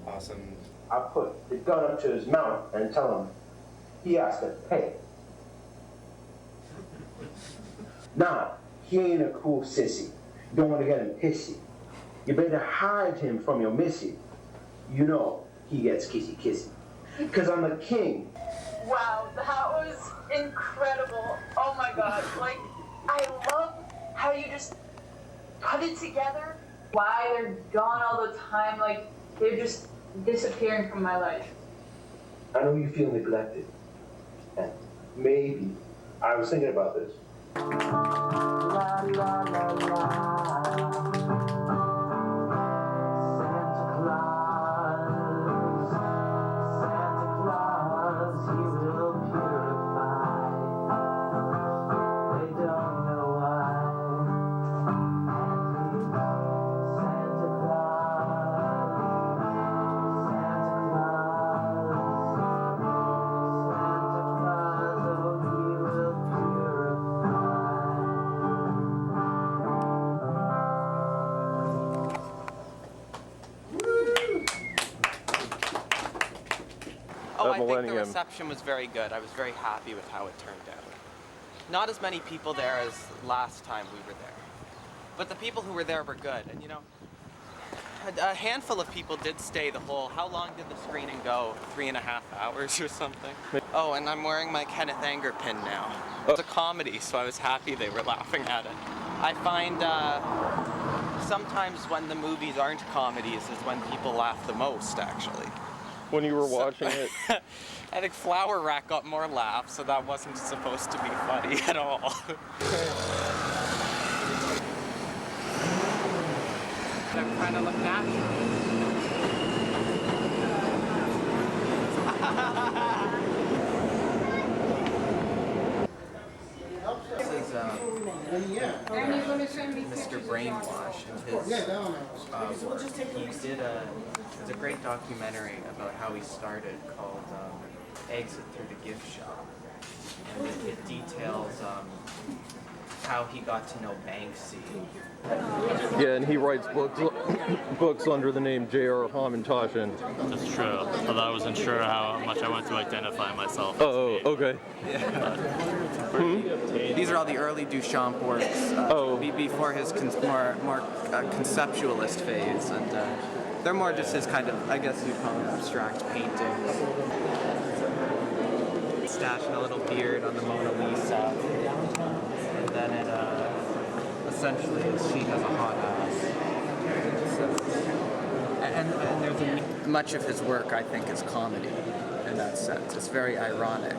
Speaker 11: awesome.
Speaker 7: I put the gun up to his mouth and tell him, he asked to pay. Nah, he ain't a cool sissy. You don't want to get him pissy. You better hide him from your missy. You know he gets kissy kissy. Cause I'm a king.
Speaker 1: Wow, that was incredible. Oh my god, like, I love how you just put it together. Why they're gone all the time, like, they're just disappearing from my life.
Speaker 7: I know you feel neglected. And maybe, I was thinking about this. La, la, la, la.
Speaker 3: Oh, I think the
Speaker 4: Millennium.
Speaker 3: reception was very good. I was very happy with how it turned out. Not as many people there as last time we were there. But the people who were there were good. And you know, a handful of people did stay the whole, how long did the screening go? 3.5 hours or something? Oh, and I'm wearing my Kenneth Anger pin now. It's a comedy, so I was happy they were laughing at it. I find sometimes when the movies aren't comedies is when people laugh the most, actually.
Speaker 4: When you were watching it?
Speaker 3: I think Flower Rack got more laughs, so that wasn't supposed to be funny at all. I'm trying to look natural. This is Mr. Brainwash and his it's a great documentary about how he started called Exit Through the Gift Shop, and it details how he got to know Banksy.
Speaker 4: Yeah, and he writes books under the name J.R. Hamantashen.
Speaker 10: That's true. Although I wasn't sure how much I wanted to identify myself.
Speaker 4: Oh, okay.
Speaker 3: These are all the early Duchamp works, before his more conceptualist phase, and they're more just his kind of, I guess you'd call them abstract paintings. Stashing a little beard on the Mona Lisa, and then it essentially she has a hot ass. So, and there's much of his work I think is comedy in that sense. It's very ironic.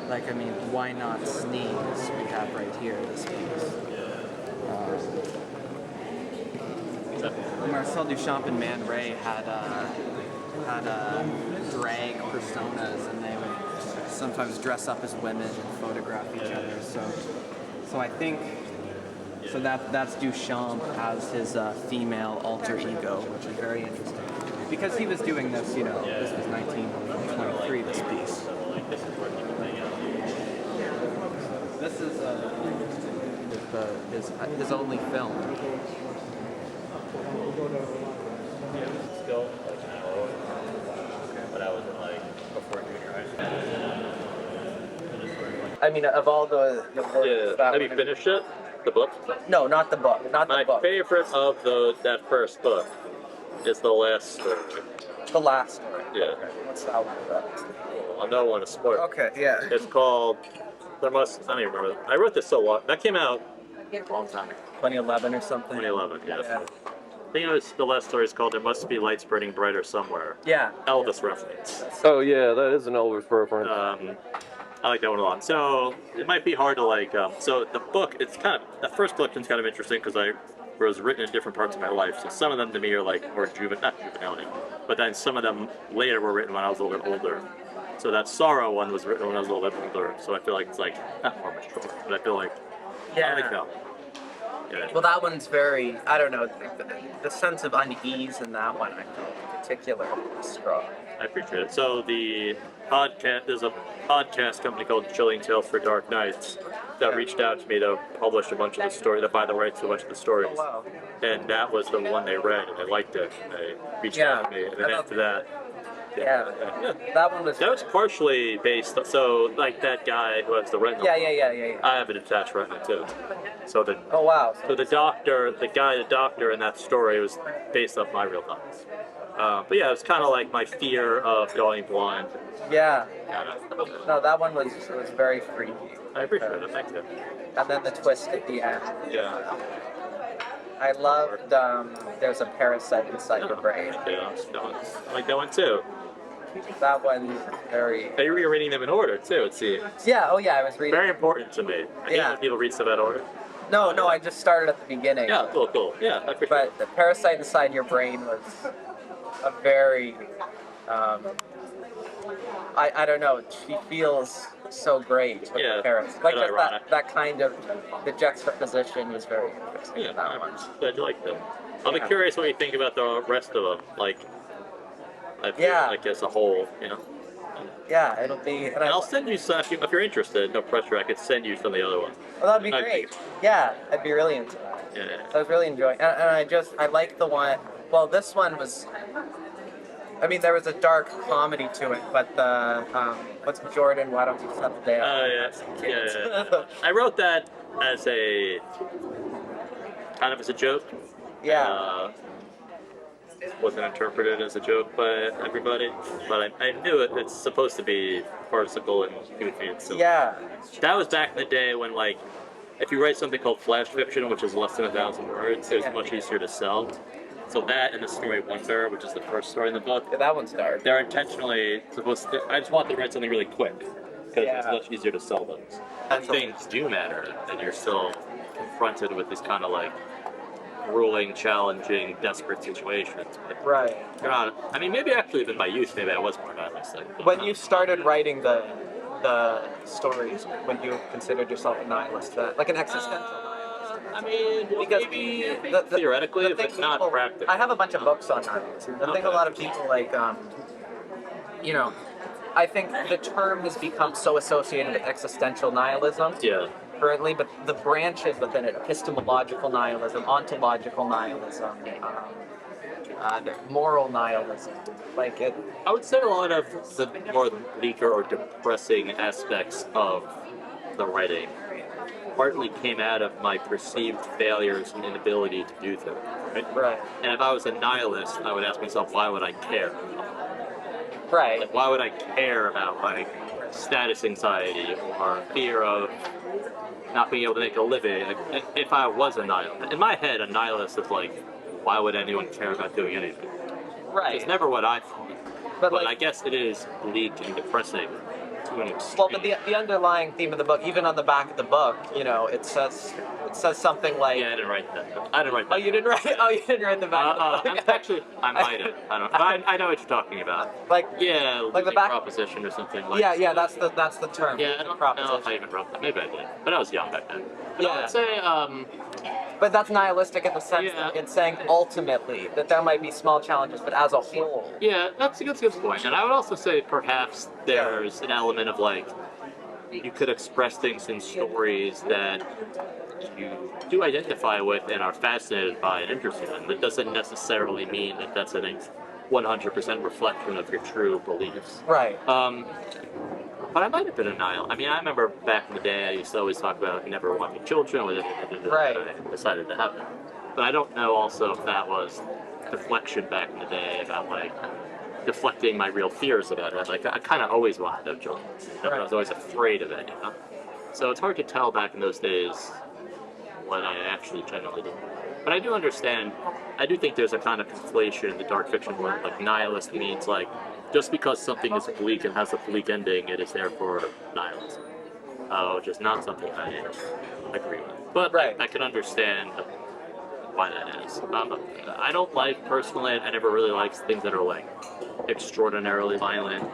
Speaker 3: Like, I mean, Why Not Sneeze? We have right here, this piece. Marcel Duchamp and Man Ray had drag personas, and they would sometimes dress up as women and photograph each other. So I think that's Duchamp as his female alter ego, which is very interesting because he was doing this. You know, this was 1923. This piece. This is his only film.
Speaker 10: Still, like, but I was in, like, before junior high school.
Speaker 3: I mean, of all the
Speaker 10: Have you finished it? The book?
Speaker 3: No, not the book.
Speaker 10: My favorite of that first book is the last story.
Speaker 3: The last story.
Speaker 10: Yeah.
Speaker 3: Okay. What's that one about?
Speaker 10: I don't want to spoil.
Speaker 3: Okay, yeah.
Speaker 10: It's called. I don't even remember. I wrote this so long. That came out a long time ago.
Speaker 3: 2011 or something.
Speaker 10: 2011. Yeah. I think it was the last story is called "There Must Be Lights Burning Brighter Somewhere."
Speaker 3: Yeah.
Speaker 10: Elvis reference.
Speaker 4: Oh yeah, that is an Elvis reference.
Speaker 10: I like that one a lot. So it might be hard to like. So the book, it's kind of the first collection's kind of interesting because it was written in different parts of my life. So some of them to me are like more not juvenile, but then some of them later were written when I was a little bit older. So that Sorrow one was written when I was a little bit older. So I feel like it's like not more mature, but I feel like I like that. Yeah.
Speaker 3: Well, that one's very, I don't know, the sense of unease in that one, I felt particularly strong.
Speaker 10: I appreciate it. So there's a podcast company called Chilling Tales for Dark Nights that reached out to me to publish a bunch of the stories, to buy the rights to a bunch of the stories.
Speaker 3: Oh, wow.
Speaker 10: And that was the one they read, and they liked it, and they reached out to me. And then after that,
Speaker 3: that one was...
Speaker 10: That was partially based, so like that guy who has the retina.
Speaker 3: Yeah.
Speaker 10: I have an attached retina too. So
Speaker 3: oh wow.
Speaker 10: So the doctor in that story was based off my real life. But yeah, it was kind of like my fear of going blind.
Speaker 3: Yeah. No, that one was very freaky.
Speaker 10: I appreciate it. Thank you.
Speaker 3: And then the twist at the end.
Speaker 10: Yeah.
Speaker 3: I loved There's a Parasite Inside Your Brain.
Speaker 10: Yeah, I like that one too.
Speaker 3: That one's very...
Speaker 10: Are you reading them in order too, it seems?
Speaker 3: Yeah, I was reading...
Speaker 10: Very important to me. I hate when people read stuff out of order.
Speaker 3: No, I just started at the beginning.
Speaker 10: Yeah, cool. Yeah, I appreciate
Speaker 3: it. But the Parasite Inside Your Brain was a very... I don't know, she feels so great with the parents. Like just that kind of, the juxtaposition was very interesting in that one.
Speaker 10: Glad you liked them. I'll be curious what you think about the rest of them, like as a whole,
Speaker 3: Yeah, it'll be...
Speaker 10: And I'll send you some, if you're interested, no pressure, I could send you some of the other ones.
Speaker 3: Well, that'd be great. Yeah, I'd be really into that.
Speaker 10: Yeah.
Speaker 3: I was really enjoying it. And I like the one... Well, this one was... I mean, there was a dark comedy to it, but the what's Jordan? Why don't you shut the day off?
Speaker 10: Yeah. I wrote that as a kind of as a joke.
Speaker 3: Yeah.
Speaker 10: Wasn't interpreted as a joke by everybody, but I knew it's supposed to be farcical and goofy and silly.
Speaker 3: Yeah.
Speaker 10: That was back in the day when, like, if you write something called flash fiction, which is less than 1,000 words, it's much easier to sell. So that and the story Wonder, which is the first story in the book,
Speaker 3: Yeah, that one's dark.
Speaker 10: they're intentionally supposed to. I just want them to write something really quick because it's much easier to sell those. When things do matter, and you're still confronted with these kind of like grueling, challenging, desperate situations. But
Speaker 3: Right.
Speaker 10: you're not. I mean, maybe actually in my youth, maybe I was more nihilistic.
Speaker 3: When you started writing the stories, when you considered yourself a nihilist, like an existential nihilist.
Speaker 10: I mean,
Speaker 3: because
Speaker 10: maybe theoretically, but not practically.
Speaker 3: I have a bunch of books on nihilism. I think a lot of people like, you know, I think the term has become so associated with existential nihilism.
Speaker 10: Yeah.
Speaker 3: Currently, but the branches within it, epistemological nihilism, ontological nihilism, moral nihilism, like it.
Speaker 10: I would say a lot of the more bleaker or depressing aspects of the writing partly came out of my perceived failures and inability to do things.
Speaker 3: Right.
Speaker 10: And if I was a nihilist, I would ask myself, why would I care?
Speaker 3: Right.
Speaker 10: Like, why would I care about like status anxiety or fear of not being able to make a living? Like, if I was a nihilist, in my head, a nihilist is like, why would anyone care about doing anything?
Speaker 3: Right.
Speaker 10: It's never what I thought.
Speaker 3: But
Speaker 10: But
Speaker 3: like,
Speaker 10: I guess it is bleak and depressing to an extreme.
Speaker 3: well, but the underlying theme of the book, even on the back of the book, you know, it says something like.
Speaker 10: Yeah, I didn't write that. I didn't write that.
Speaker 3: Oh, you didn't write. Oh, you didn't write the back of the book.
Speaker 10: Actually, I might have. I don't. But I know what you're talking about.
Speaker 3: Like.
Speaker 10: Yeah,
Speaker 3: like the
Speaker 10: losing
Speaker 3: back.
Speaker 10: proposition or something. Like
Speaker 3: Yeah, that's the term.
Speaker 10: Yeah, I don't know if I even wrote that. Maybe I did, but I was young back then. But
Speaker 3: Yeah.
Speaker 10: I would say,
Speaker 3: But that's nihilistic in the sense that it's saying ultimately that there might be small challenges, but as a whole.
Speaker 10: yeah, that's a good point. And I would also say perhaps there's an element of like, you could express things in stories that you do identify with and are fascinated by and interested in. That doesn't necessarily mean that that's a 100% reflection of your true beliefs.
Speaker 3: Right.
Speaker 10: But I might have been a nihilist. I mean, I remember back in the day, I used to always talk about never wanting children,
Speaker 3: Right.
Speaker 10: I decided to have them. But I don't know also if that was deflection back in the day about like deflecting my real fears about it. Like I kind of always wanted to have children, but I was always afraid of it, you know? So it's hard to tell back in those days what I actually genuinely did. But I do understand, I do think there's a kind of conflation in the dark fiction world. Like nihilist means like, just because something is bleak and has a bleak ending, it is therefore nihilism. Which is not something I agree with. But I can understand why that is. I don't like, personally, I never really liked things that are like extraordinarily violent,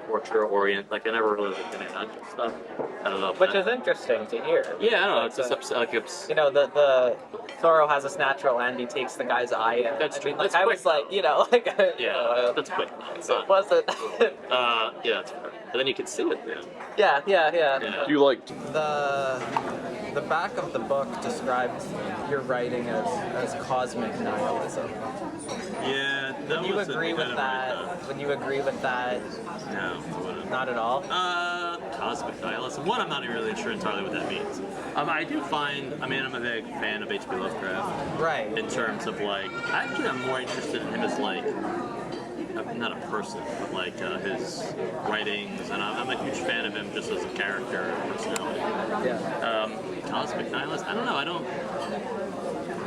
Speaker 10: torture-oriented. Like I never really looked into that stuff. I don't know.
Speaker 3: Which is interesting to hear.
Speaker 10: Yeah, I don't know. It's just like it's.
Speaker 3: You know, the Thorough has this natural end. He takes the guy's eye. And,
Speaker 10: That's
Speaker 3: I mean,
Speaker 10: true.
Speaker 3: like
Speaker 10: That's
Speaker 3: I was like, you know, like.
Speaker 10: Yeah, that's quick.
Speaker 3: So was it?
Speaker 10: Yeah, that's fair. But then you can see it.
Speaker 3: Yeah. Yeah.
Speaker 4: You liked
Speaker 3: The back of the book describes your writing as cosmic nihilism.
Speaker 10: Yeah, that
Speaker 3: When you
Speaker 10: was
Speaker 3: agree with that, when you agree with that,
Speaker 10: no,
Speaker 3: not at all.
Speaker 10: Cosmic nihilism. One, I'm not even really sure entirely what that means. I do find, I mean, I'm a big fan of H.P. Lovecraft.
Speaker 3: Right.
Speaker 10: In terms of like, actually, I'm more interested in him as like, not a person, but like his writings, and I'm a huge fan of him just as a character and personality.
Speaker 3: Yeah.
Speaker 10: Cosmic nihilist. I don't know.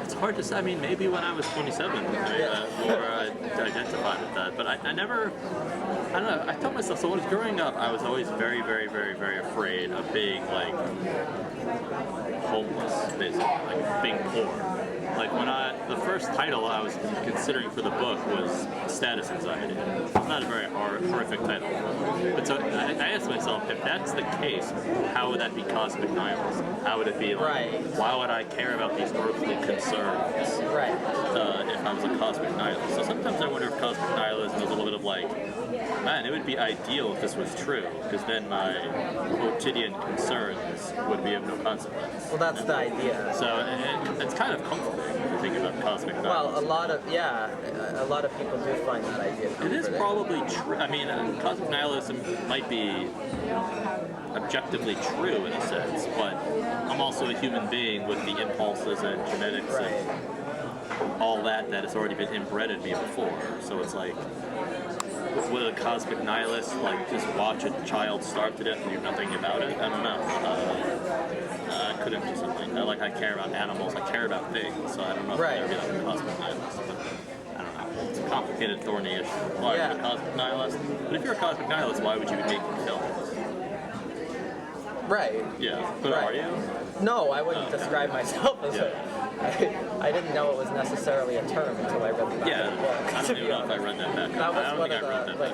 Speaker 10: It's hard to say. I mean, maybe when I was 27, I identified with that. But I never. I don't know. I told myself. So when I was growing up, I was always very, very, very, very afraid of being like homeless, basically, like being poor. Like when the first title I was considering for the book was Status Anxiety. It's not a very horrific title. But so I asked myself, if that's the case, how would that be cosmic nihilism? How would it be like, why would I care about these earthly concerns if I was a cosmic nihilist? So sometimes I wonder if cosmic nihilism is a little bit of like, man, it would be ideal if this was true, because then my quotidian concerns would be of no consequence.
Speaker 3: Well, that's the idea.
Speaker 10: So it's kind of comforting if you think about cosmic nihilism.
Speaker 3: Well, a lot of people do find that idea comforting.
Speaker 10: It is probably true. I mean, cosmic nihilism might be objectively true in a sense, but I'm also a human being with the impulses and genetics and all that has already been inbred in me before. So it's like, would a cosmic nihilist like just watch a child starve to death and do nothing about it? I don't know. I couldn't do something. I care about animals. I care about things. So I don't know if I'd ever be like a cosmic nihilist. But I don't know. It's a complicated, thorny issue. Why are you a cosmic nihilist? But if you're a cosmic nihilist, why would you be making films?
Speaker 3: Right.
Speaker 10: Yeah. But are you?
Speaker 3: No, I wouldn't describe myself as I didn't know it was necessarily a term until I read the back of the book.
Speaker 10: I don't even know if I read that back.
Speaker 3: That was one of the,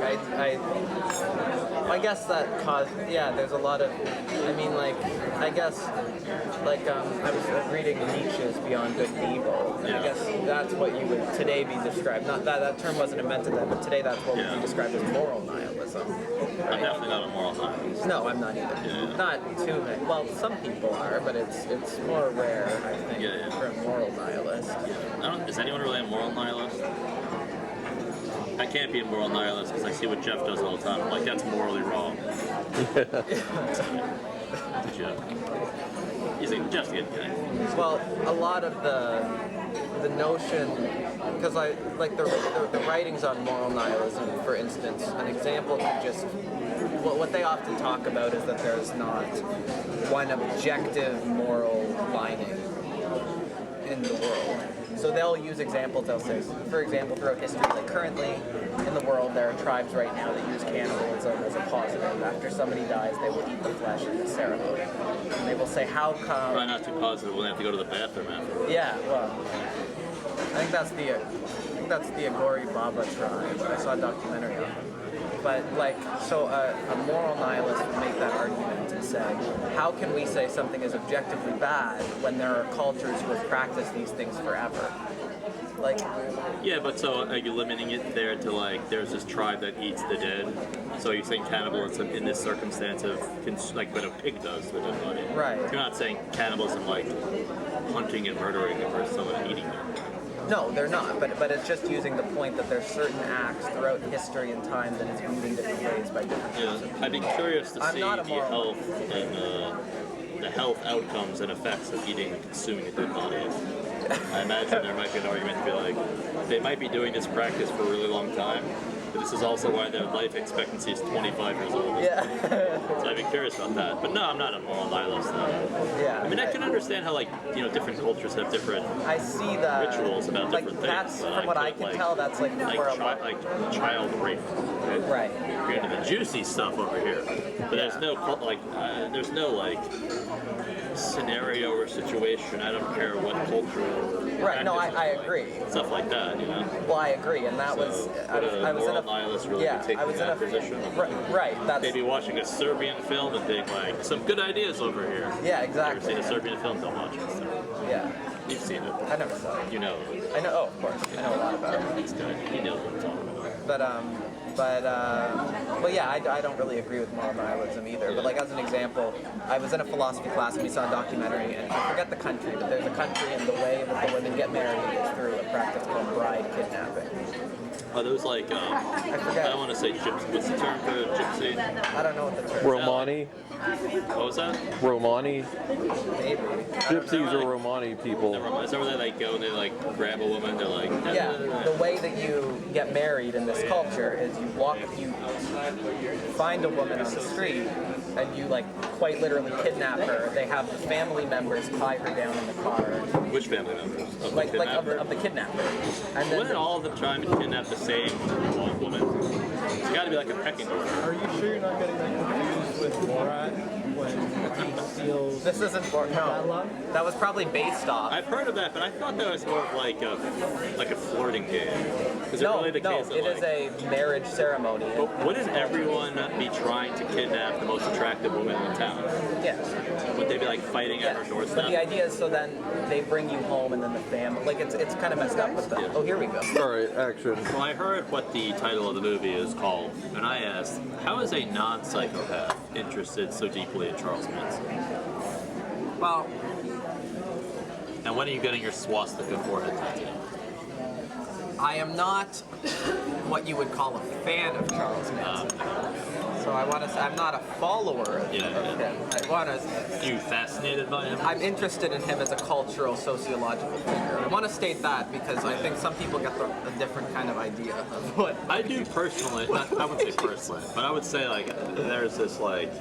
Speaker 3: I guess that caused, there's a lot of, I guess, I was reading Nietzsche's Beyond Good and Evil, and I guess that's what you would today be described, not that term wasn't invented then, but today that's what would be described as moral nihilism. Right?
Speaker 10: I'm definitely not a moral nihilist.
Speaker 3: No, I'm not either.
Speaker 10: Yeah.
Speaker 3: Not too many. Well, some people are, but it's more rare, I think, for a moral nihilist.
Speaker 10: Is anyone really a moral nihilist? I can't be a moral nihilist because I see what Jeff does all the time. I'm like, that's morally wrong. Jeff. Jeff's a good guy.
Speaker 3: Well, a lot of the notion, because the writings on moral nihilism, for instance, an example could just, what they often talk about is that there's not one objective moral lining in the world. So they'll use examples, they'll say, for example, throughout history, like currently in the world there are tribes right now that use cannibalism as a positive. After somebody dies, they will eat the flesh in a ceremony. And they will say, how come...
Speaker 10: Probably not too positive when they have to go to the bathroom afterwards.
Speaker 3: Yeah, well, I think that's the Agori Baba tribe. I saw a documentary on it. But so a moral nihilist would make that argument and say, how can we say something is objectively bad when there are cultures who have practiced these things forever?
Speaker 10: Yeah, but so are you limiting it there to there's this tribe that eats the dead? So you're saying cannibalism in this circumstance of what a pig does with a dead body?
Speaker 3: Right.
Speaker 10: You're not saying cannibalism hunting and murdering them or someone eating them.
Speaker 3: No, they're not, but it's just using the point that there's certain acts throughout history and time that is viewed in different ways by different groups of people.
Speaker 10: I'd be curious to see the health outcomes and effects of eating and consuming a dead body. I imagine there might be an argument to be they might be doing this practice for a really long time, but this is also why their life expectancy is 25 years old.
Speaker 3: Yeah.
Speaker 10: So I'd be curious about that. But no, I'm not a moral nihilist though.
Speaker 3: Yeah.
Speaker 10: I mean, I can understand how different cultures have different rituals about different things.
Speaker 3: From what I can tell, that's
Speaker 10: child rape.
Speaker 3: Right.
Speaker 10: You're into the juicy stuff over here, but there's no scenario or situation. I don't care what culture.
Speaker 3: Right. No, I agree.
Speaker 10: Stuff like that,
Speaker 3: Well, I agree, and that was I was in a
Speaker 10: nihilist really taking that position.
Speaker 3: Right. That's
Speaker 10: maybe watching a Serbian film and being some good ideas over here.
Speaker 3: Yeah, exactly.
Speaker 10: Ever seen a Serbian film? Don't watch it. So.
Speaker 3: Yeah.
Speaker 10: You've seen it.
Speaker 3: I never saw it.
Speaker 10: You know.
Speaker 3: I know. Oh, of course. I know a lot about it.
Speaker 10: It's good. He knows what I'm talking about.
Speaker 3: But yeah, I don't really agree with moral nihilism either. But as an example, I was in a philosophy class and we saw a documentary, and I forget the country, but there's a country and the way that the women get married is through a practice called bride kidnapping.
Speaker 10: Are those I forget. I don't want to say gypsy. What's the term for gypsy?
Speaker 3: I don't know what the term is.
Speaker 4: Romani.
Speaker 10: What was that?
Speaker 4: Romani.
Speaker 3: Maybe.
Speaker 4: Gypsies are Romani people.
Speaker 10: Is that where they go and they grab a woman? They're
Speaker 3: yeah. The way that you get married in this culture is you find a woman on the street and you quite literally kidnap her. They have the family members tie her down in the car.
Speaker 10: Which family members?
Speaker 3: Of the kidnapper. And then
Speaker 10: wasn't all of them trying to kidnap the same one woman? It's got to be a pecking order.
Speaker 6: Are you sure you're not getting confused with Borat when he steals?
Speaker 3: This isn't Borat. No, that was probably based off.
Speaker 10: I've heard of that, but I thought that was more of a flirting game? Is it really the case that,
Speaker 3: it is a marriage ceremony.
Speaker 10: But wouldn't everyone be trying to kidnap the most attractive woman in the town?
Speaker 3: Yes.
Speaker 10: Would they be like fighting at her doorstep?
Speaker 3: But the idea is so then they bring you home and then the family, like it's kind of messed up with that. Oh, here we go.
Speaker 4: All right, action.
Speaker 10: Well, I heard what the title of the movie is called, and I asked, how is a non-psychopath interested so deeply in Charles Manson?
Speaker 3: Well,
Speaker 10: and when are you getting your swastika forehead tattoo?
Speaker 3: I am not what you would call a fan of Charles Manson. So I want to say I'm not a follower of him. I want to.
Speaker 10: You fascinated by him?
Speaker 3: I'm interested in him as a cultural, sociological figure. I want to state that because I think some people get a different kind of idea of what
Speaker 10: I do personally. I wouldn't say personally, but I would say like there's this like.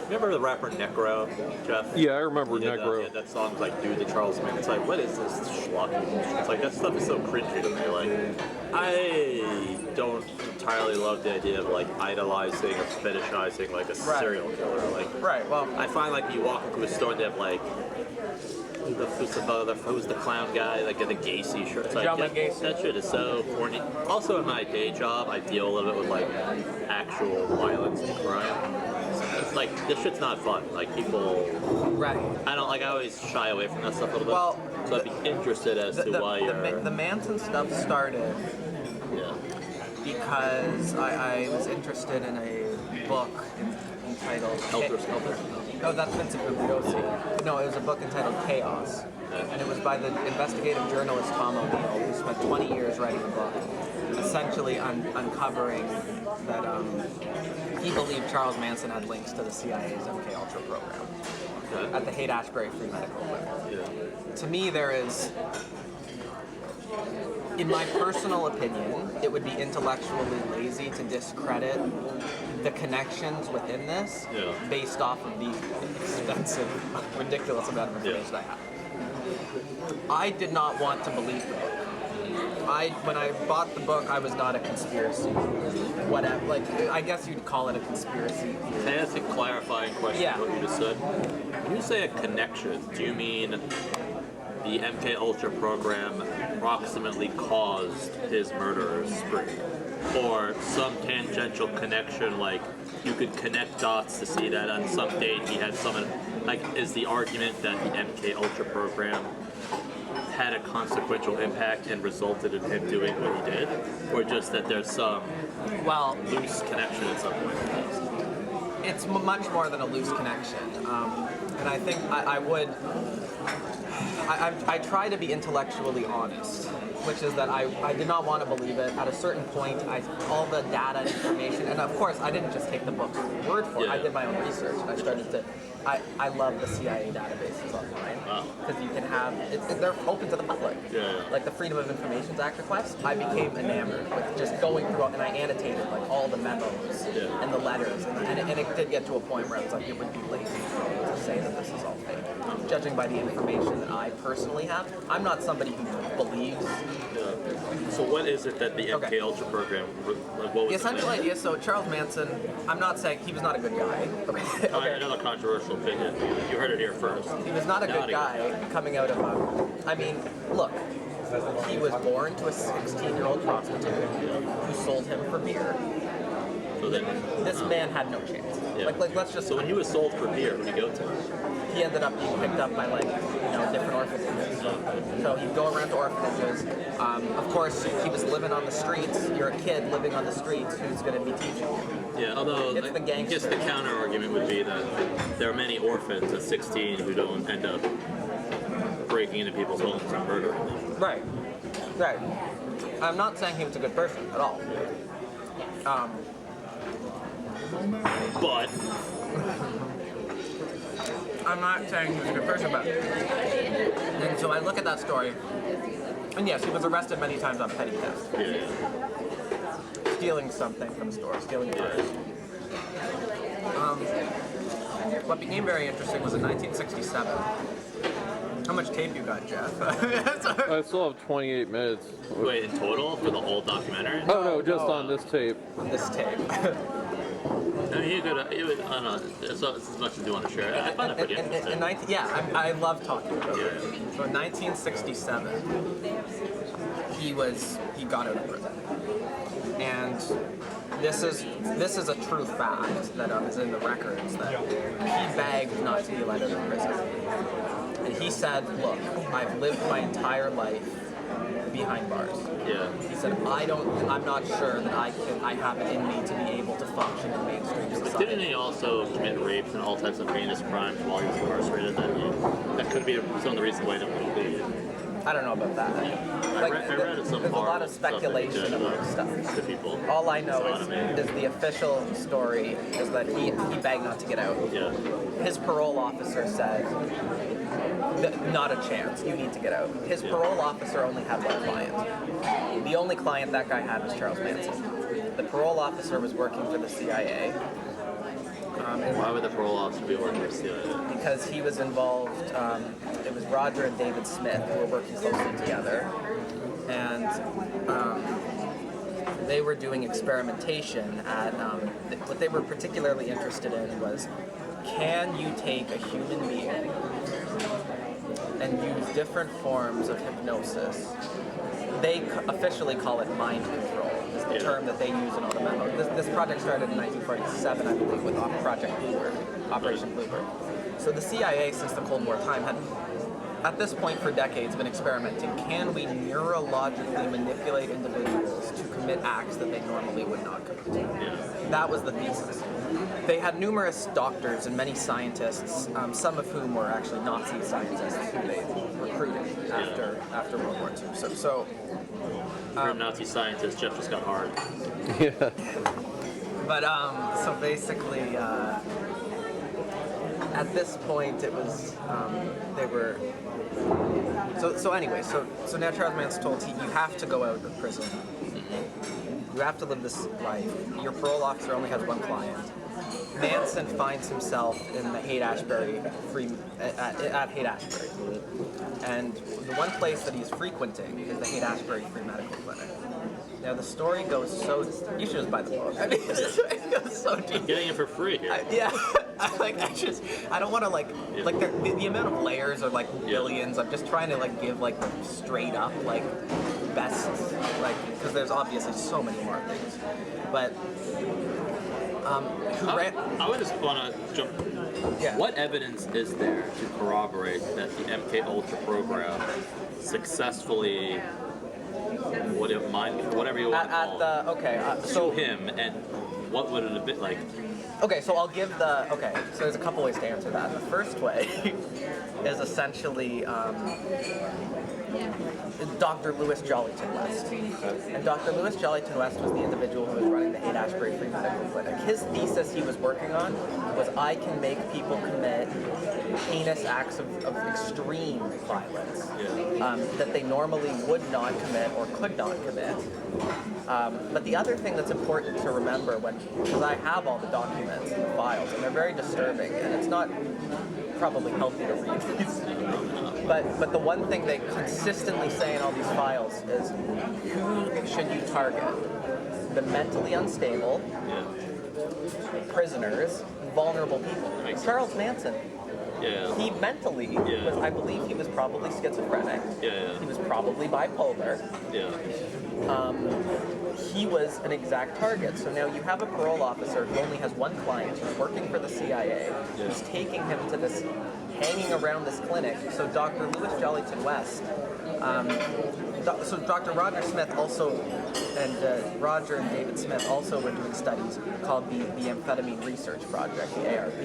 Speaker 10: Remember the rapper Necro, Jeff?
Speaker 4: Yeah, I remember Necro.
Speaker 10: That song's like, dude, the Charles Manson. It's like, what is this schlock? It's like, that stuff is so cringy to me. Like, I don't entirely love the idea of like idolizing or fetishizing like a serial killer. Like,
Speaker 3: well,
Speaker 10: I find like you walk into a store and they have like, who's the clown guy, like in the Gacy shirt. It's like,
Speaker 3: Gacy.
Speaker 10: That shit is so corny. Also in my day job, I deal a little bit with like actual violence and crime. It's like, this shit's not fun. Like, people...
Speaker 3: Right.
Speaker 10: I don't, like, I always shy away from that stuff a little bit.
Speaker 3: Well,
Speaker 10: so I'd be interested as to why you're...
Speaker 3: The Manson stuff started because I was interested in a book entitled...
Speaker 10: Helter Skelter?
Speaker 3: No, that's Vincent Bugliosi. No, it was a book entitled Chaos. And it was by the investigative journalist Tom O'Neill, who spent 20 years writing a book, essentially uncovering that he believed Charles Manson had links to the CIA's MK Ultra program at the Haight-Ashbury Free Medical Clinic. To me, there is, in my personal opinion, it would be intellectually lazy to discredit the connections within this based off of the expensive, ridiculous amount of information I have. I did not want to believe the book. When I bought the book, I was not a conspiracy. Whatever, like, I guess you'd call it a conspiracy.
Speaker 10: Can I ask a clarifying question to what you just said? When you say a connection, do you mean the MK Ultra program approximately caused his murderer's spree? Or some tangential connection, like you could connect dots to see that on some date he had someone, like, is the argument that the MK Ultra program had a consequential impact and resulted in him doing what he did? Or just that there's some loose connection at some point?
Speaker 3: It's much more than a loose connection. And I think I try to be intellectually honest, which is that I did not want to believe it. At a certain point, all the data, information, and of course, I didn't just take the book's word for it. I did my own research, and I started to. I love the CIA databases online because you can have they're open to the public. Like the Freedom of Information Act request, I became enamored with just going through and I annotated like all the memos and the letters, and it did get to a point where I was like, it would be lazy for me to say that this is all fake. Judging by the information that I personally have, I'm not somebody who believes.
Speaker 10: So what is it that the MK Ultra program, like, what was
Speaker 3: the essential idea? So Charles Manson, I'm not saying he was not a good guy.
Speaker 10: Another controversial opinion. You heard it here first.
Speaker 3: He was not a good guy coming out of I mean, look, he was born to a 16-year-old prostitute who sold him for beer.
Speaker 10: So then,
Speaker 3: this man had no chance. Like, let's just.
Speaker 10: So when he was sold for beer, who did he go to?
Speaker 3: He ended up being picked up by different orphanages. So he'd go around to orphanages. Of course, he was living on the streets. You're a kid living on the streets who's going to be teaching you.
Speaker 10: Yeah, although
Speaker 3: it's the
Speaker 10: I guess the counter argument would be that there are many orphans at 16 who don't end up breaking into people's homes and murdering them.
Speaker 3: Right. I'm not saying he was a good person at all.
Speaker 10: But
Speaker 3: I'm not saying he was a good person, but and so I look at that story, and yes, he was arrested many times on petty theft. Stealing something from a store, stealing purse. What became very interesting was in 1967. How much tape you got, Jeff?
Speaker 4: I still have 28 minutes.
Speaker 10: Wait, in total for the whole documentary?
Speaker 4: Oh no, just on this tape.
Speaker 3: This tape.
Speaker 10: I mean, you would, I don't know, it's as much as you want to share. I find it pretty interesting.
Speaker 3: I love talking about it. So in 1967, he got out of prison. And this is a true fact that is in the records, that he begged not to be let out of prison. And he said, look, I've lived my entire life behind bars.
Speaker 10: Yeah.
Speaker 3: He said, I'm not sure that I have it in me to be able to function in mainstream
Speaker 10: But
Speaker 3: society.
Speaker 10: didn't he also commit rape and all types of heinous crimes while he was incarcerated? That could be some of the reasons why he didn't believe.
Speaker 3: I don't know about that.
Speaker 10: I read it some
Speaker 3: there's a lot of speculation about stuff.
Speaker 10: To people.
Speaker 3: All I know is the official story is that he begged not to get out.
Speaker 10: Yeah.
Speaker 3: His parole officer said, not a chance, you need to get out. His parole officer only had one client. The only client that guy had was Charles Manson. The parole officer was working for the CIA.
Speaker 10: Why would the parole officer be working for the CIA?
Speaker 3: Because he was involved, it was Roger and David Smith who were working closely together, and they were doing experimentation at, what they were particularly interested in was, can you take a human being and use different forms of hypnosis? They officially call it mind control, is the term that they use in all the memos. This project started in 1947, I believe, with Project Bluebird, Operation Bluebird. So the CIA, since the Cold War time, had, at this point for decades, been experimenting. Can we neurologically manipulate individuals to commit acts that they normally would not commit? That was the thesis. They had numerous doctors and many scientists, some of whom were actually Nazi scientists who they recruited after World War II. So
Speaker 10: For a Nazi scientist, Jeff just got hard.
Speaker 4: Yeah.
Speaker 3: But so basically, at this point, it was they were. So anyway, so now Charles Manson told you have to go out of prison. You have to live this life. Your parole officer only has one client. Manson finds himself in the Haight-Ashbury at Haight-Ashbury, and the one place that he's frequenting is the Haight-Ashbury Free Medical Clinic. Now the story goes so. You should just buy the book. I mean, it goes so deep.
Speaker 10: Getting it for free here.
Speaker 3: I don't want to the amount of layers are like billions. I'm just trying to give the straight up best because there's obviously so many more things, but.
Speaker 10: I would just want to jump.
Speaker 3: Yeah.
Speaker 10: What evidence is there to corroborate that the MK Ultra program successfully, whatever you want to call it, to him, and what would it have been like?
Speaker 3: Okay, so I'll give so there's a couple ways to answer that. The first way is essentially Dr. Louis Jollyton West. And Dr. Louis Jollyton West was the individual who was running the Haight-Ashbury Free Medical Clinic. His thesis he was working on was, I can make people commit heinous acts of extreme violence that they normally would not commit or could not commit. But the other thing that's important to remember, because I have all the documents and the files, and they're very disturbing, and it's not probably healthy to read these. But the one thing they consistently say in all these files is, who should you target? The mentally unstable, prisoners, vulnerable people. Charles Manson.
Speaker 10: Yeah.
Speaker 3: He mentally was, I believe he was probably schizophrenic.
Speaker 10: Yeah.
Speaker 3: He was probably bipolar.
Speaker 10: Yeah.
Speaker 3: He was an exact target. So now you have a parole officer who only has one client who's working for the CIA, who's taking him to this, hanging around this clinic. So Dr. Louis Jollyton West, so Dr. Roger Smith also, and Roger and David Smith also were doing studies called the Amphetamine Research Project, the ARP.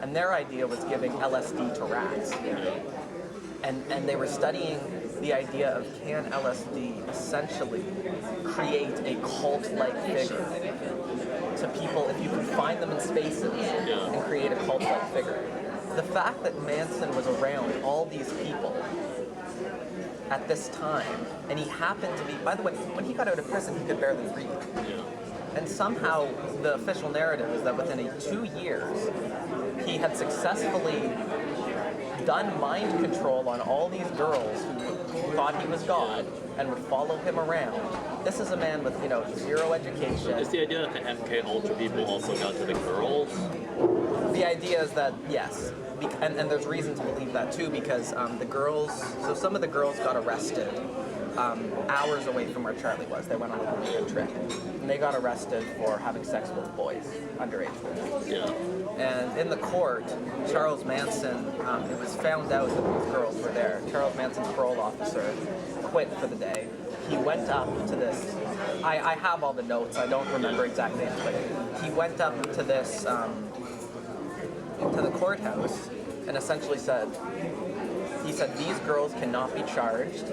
Speaker 3: And their idea was giving LSD to rats. And they were studying the idea of, can LSD essentially create a cult-like figure to people if you can find them in spaces and create a cult-like figure. The fact that Manson was around all these people at this time, and he happened to be, by the way, when he got out of prison, he could barely read. And somehow the official narrative is that within 2 years, he had successfully done mind control on all these girls who thought he was God and would follow him around. This is a man with, zero education.
Speaker 10: Is the idea that the MK Ultra people also got to the girls?
Speaker 3: The idea is that, yes. And there's reason to believe that too, because the girls, so some of the girls got arrested hours away from where Charlie was. They went on a weekend trip. And they got arrested for having sex with boys, underage boys.
Speaker 10: Yeah.
Speaker 3: And in the court, Charles Manson, it was found out that these girls were there. Charles Manson's parole officer quit for the day. He went up to this, I have all the notes, I don't remember exact names, but he went up to this, to the courthouse and essentially said, these girls cannot be charged.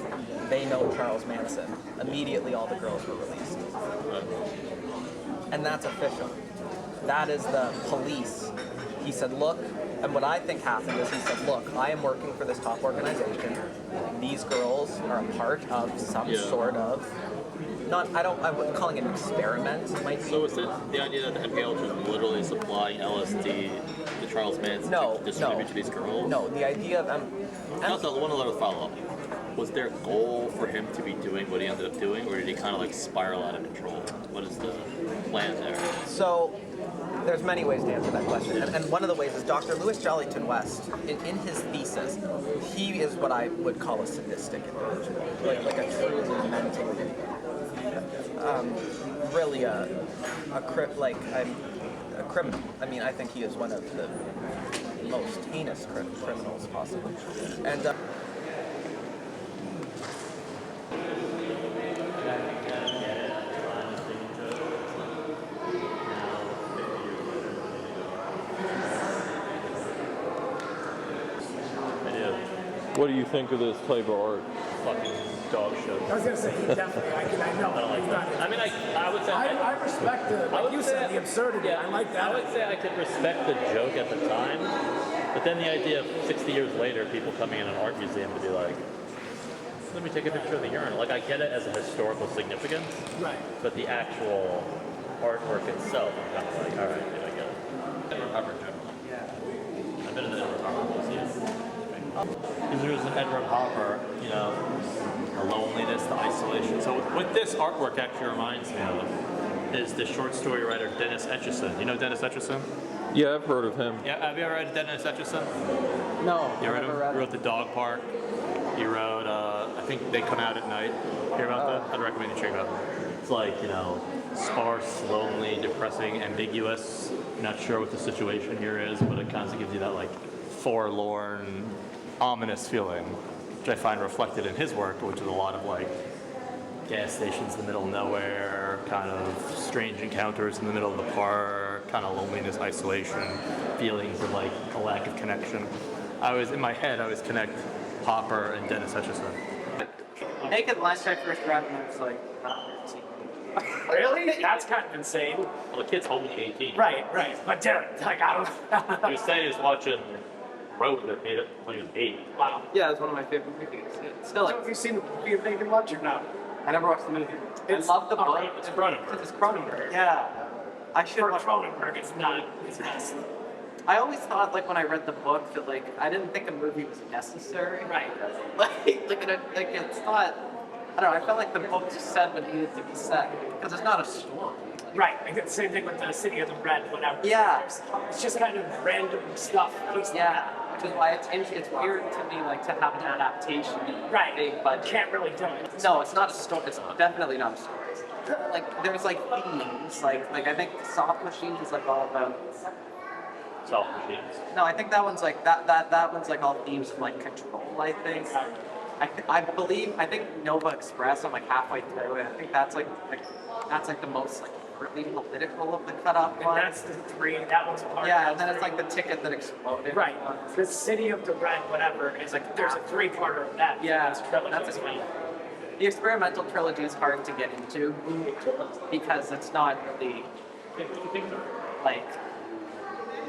Speaker 3: They know Charles Manson. Immediately all the girls were released. And that's official. That is the police. He said, look, and what I think happened is he said, look, I am working for this top organization. These girls are a part of some sort of, I wouldn't calling it an experiment. It might be.
Speaker 10: So is it the idea that the MK Ultra is literally supplying LSD to Charles Manson to distribute to these girls?
Speaker 3: No, the idea of
Speaker 10: also, one other follow-up. Was their goal for him to be doing what he ended up doing, or did he kind of like spiral out of control? What is the plan there?
Speaker 3: So, there's many ways to answer that question. And one of the ways is Dr. Louis Jollyton West, in his thesis, he is what I would call a sadistic individual. Like a truly mental, really a criminal. I mean, I think he is one of the most heinous criminals possible. And
Speaker 4: what do you think of this type of art?
Speaker 10: Fucking dog shit.
Speaker 12: I was gonna say, definitely. I know.
Speaker 10: I don't like that. I mean, I would say
Speaker 12: I respect the, like you said, the absurdity.
Speaker 10: Yeah,
Speaker 12: I like that.
Speaker 10: I would say I could respect the joke at the time, but then the idea of 60 years later, people coming in an art museum to be like, let me take a picture of the urinal. Like, I get it as a historical significance,
Speaker 12: right?
Speaker 10: But the actual artwork itself, I'm kind of like, all right, dude, I get it. Edward Hopper generally. Yeah. I've been in the Edward Hopper museum. Because there's an Edward Hopper, you know, the loneliness, the isolation. So what this artwork actually reminds me of is the short story writer Dennis Etchison. You know Dennis Etchison?
Speaker 4: Yeah, I've heard of him.
Speaker 10: Yeah, have you ever read Dennis Etchison?
Speaker 3: No.
Speaker 10: You read him? He wrote The Dog Park. He wrote, I think They Come Out at Night. Hear about that? I'd recommend you check it out. It's like, you know, sparse, lonely, depressing, ambiguous. Not sure what the situation here is, but it kind of gives you that like forlorn, ominous feeling, which I find reflected in his work, which is a lot of like gas stations in the middle of nowhere, kind of strange encounters in the middle of the park, kind of loneliness, isolation, feelings of like a lack of connection. In my head, I always connect Hopper and Dennis Etchison.
Speaker 3: Naked last time I first read him, I was like,
Speaker 12: Really? That's kind of insane.
Speaker 10: Well, the kid's only 18.
Speaker 12: Right. But dude, like, I don't.
Speaker 10: He said he was watching Road that made it when he was 8.
Speaker 12: Wow.
Speaker 3: Yeah, it's one of my favorite movies. Still,
Speaker 12: So have you seen the movie of Naked Lunch or no?
Speaker 3: I never watched the movie. I love the book.
Speaker 10: It's Cronenberg.
Speaker 3: It's Cronenberg. Yeah. I should watch
Speaker 12: Cronenberg. It's not his best.
Speaker 3: I always thought, like, when I read the book, that, like, I didn't think a movie was necessary.
Speaker 12: Right.
Speaker 3: It's not, I don't know, I felt like the book just said what needed to be said, because it's not a story.
Speaker 12: Right. I did the same thing with the City of the Red, whatever.
Speaker 3: Yeah.
Speaker 12: It's just kind of random stuff.
Speaker 3: Yeah. Which is why it's weird to me, like, to have an adaptation.
Speaker 12: Right.
Speaker 3: But
Speaker 12: can't really do it.
Speaker 3: No, it's not a story. It's definitely not a story. Like, there's, like, themes. Like I think Soft Machines is, like, all about...
Speaker 10: Soft Machines.
Speaker 3: No, I think that one's like that one's like all themes of like control. I think. I think Nova Express. I'm like halfway through it. I think that's like the most like really political of the cut up
Speaker 12: And
Speaker 3: ones.
Speaker 12: that's the 3. That one's a part.
Speaker 3: Yeah, and then it's like the ticket that exploded.
Speaker 12: Right. The City of the Red, whatever, is like there's a 3-parter of that.
Speaker 3: Yeah,
Speaker 12: That's
Speaker 3: funny. The experimental trilogy is hard to get into because it's not really like.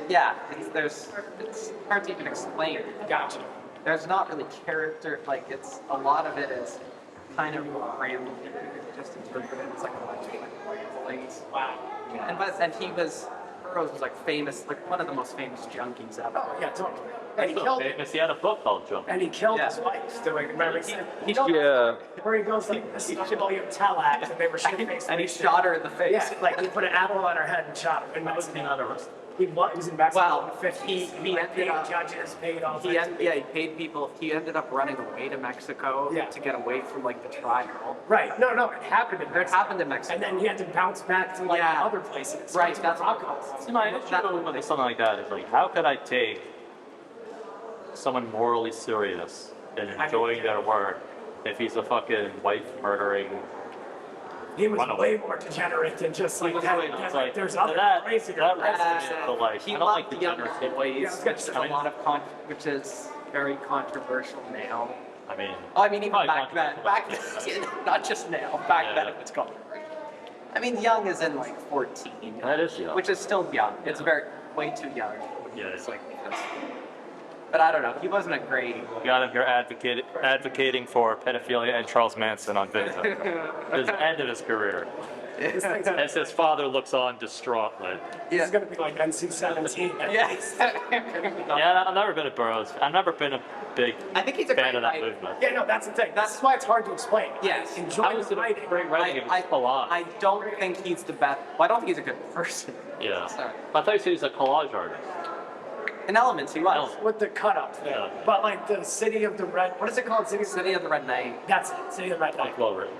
Speaker 3: Yeah, it's hard to even explain.
Speaker 12: Gotcha.
Speaker 3: There's not really character, like it's, a lot of it is kind of random, just interpreted as like a bunch of like things.
Speaker 12: Wow.
Speaker 3: And he was, Burroughs was like famous, like one of the most famous junkies ever.
Speaker 12: Oh, yeah, totally.
Speaker 10: And he killed famous. He had a book called Jump.
Speaker 12: And he killed his wife. face doing. Remember,
Speaker 4: Yeah.
Speaker 12: where he goes like, "This is a million telex," and they were shooting face.
Speaker 3: And he shot her in the face.
Speaker 12: Yeah, like he put an apple on her head and shot her. And that was in other words. He was in Mexico
Speaker 3: Well,
Speaker 12: in the 50s.
Speaker 3: he ended up,
Speaker 12: judges, paid all
Speaker 3: he paid people. He ended up running away to Mexico to get away from like the trial.
Speaker 12: Right. No, it happened in Mexico.
Speaker 3: It happened in Mexico.
Speaker 12: And then he had to bounce back to like other places.
Speaker 3: Right. That's
Speaker 10: See, my issue with something like that is like, how could I take someone morally serious and enjoying their work if he's a fucking wife murdering?
Speaker 12: He was way more degenerate than just like that.
Speaker 10: It's like,
Speaker 12: there's other crazy
Speaker 10: but like,
Speaker 3: he
Speaker 10: I don't like
Speaker 3: loved the younger
Speaker 10: degeneracy.
Speaker 3: boys, which is a lot of which is very controversial now.
Speaker 10: I mean,
Speaker 3: even back then, not just now. Back then, it was controversial. I mean, young is in like 14.
Speaker 10: That is young.
Speaker 3: Which is still young. It's way too young.
Speaker 10: Yeah.
Speaker 3: It's like, but I don't know. He wasn't a great.
Speaker 10: You got him here advocating for pedophilia and Charles Manson on video. His end of his career. As his father looks on distraughtly.
Speaker 12: This is gonna be like NC-17.
Speaker 3: Yes.
Speaker 10: Yeah, I've never been a Burroughs. I've never been a big
Speaker 3: I think he's a
Speaker 10: fan
Speaker 3: great
Speaker 10: of that
Speaker 3: writer.
Speaker 10: movement.
Speaker 12: Yeah, no, that's the thing. That's why it's hard to explain.
Speaker 3: Yes.
Speaker 12: Enjoy the writing.
Speaker 10: Great writing. It was collage.
Speaker 3: I don't think he's the best. Well, I don't think he's a good person.
Speaker 10: Yeah.
Speaker 3: Sorry.
Speaker 10: I thought you said he's a collage artist.
Speaker 3: In elements, he was.
Speaker 12: With the cut up thing.
Speaker 10: Yeah.
Speaker 12: But like the City of the Red, what is it called?
Speaker 3: City of the Red Knight.
Speaker 12: That's it, City of the Red Knight.
Speaker 10: Well written.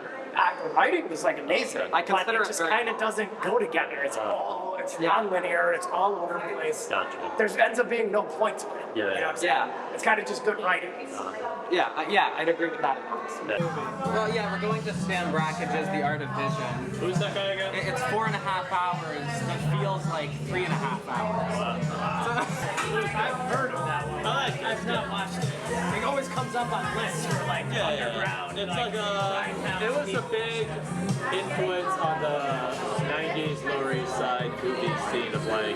Speaker 12: The writing was like amazing.
Speaker 3: I consider
Speaker 12: but
Speaker 3: it
Speaker 12: it just
Speaker 3: very
Speaker 12: kind of doesn't go together. It's non-linear. It's all over the place.
Speaker 10: Gotcha.
Speaker 12: There ends up being no point to it.
Speaker 10: Yeah.
Speaker 12: You know what I'm saying? It's kind of just good writing.
Speaker 3: Yeah, I'd agree with that.
Speaker 10: Yeah.
Speaker 3: Well, yeah, we're going to Stan Brackage's The Art of Vision.
Speaker 10: Who's that guy again?
Speaker 3: It's 4.5 hours. It feels like 3.5 hours.
Speaker 12: I've heard of that one. I've not watched it. It always comes up on lists for like underground.
Speaker 10: It's like it was a big influence on the 90s Lower East Side movie scene of like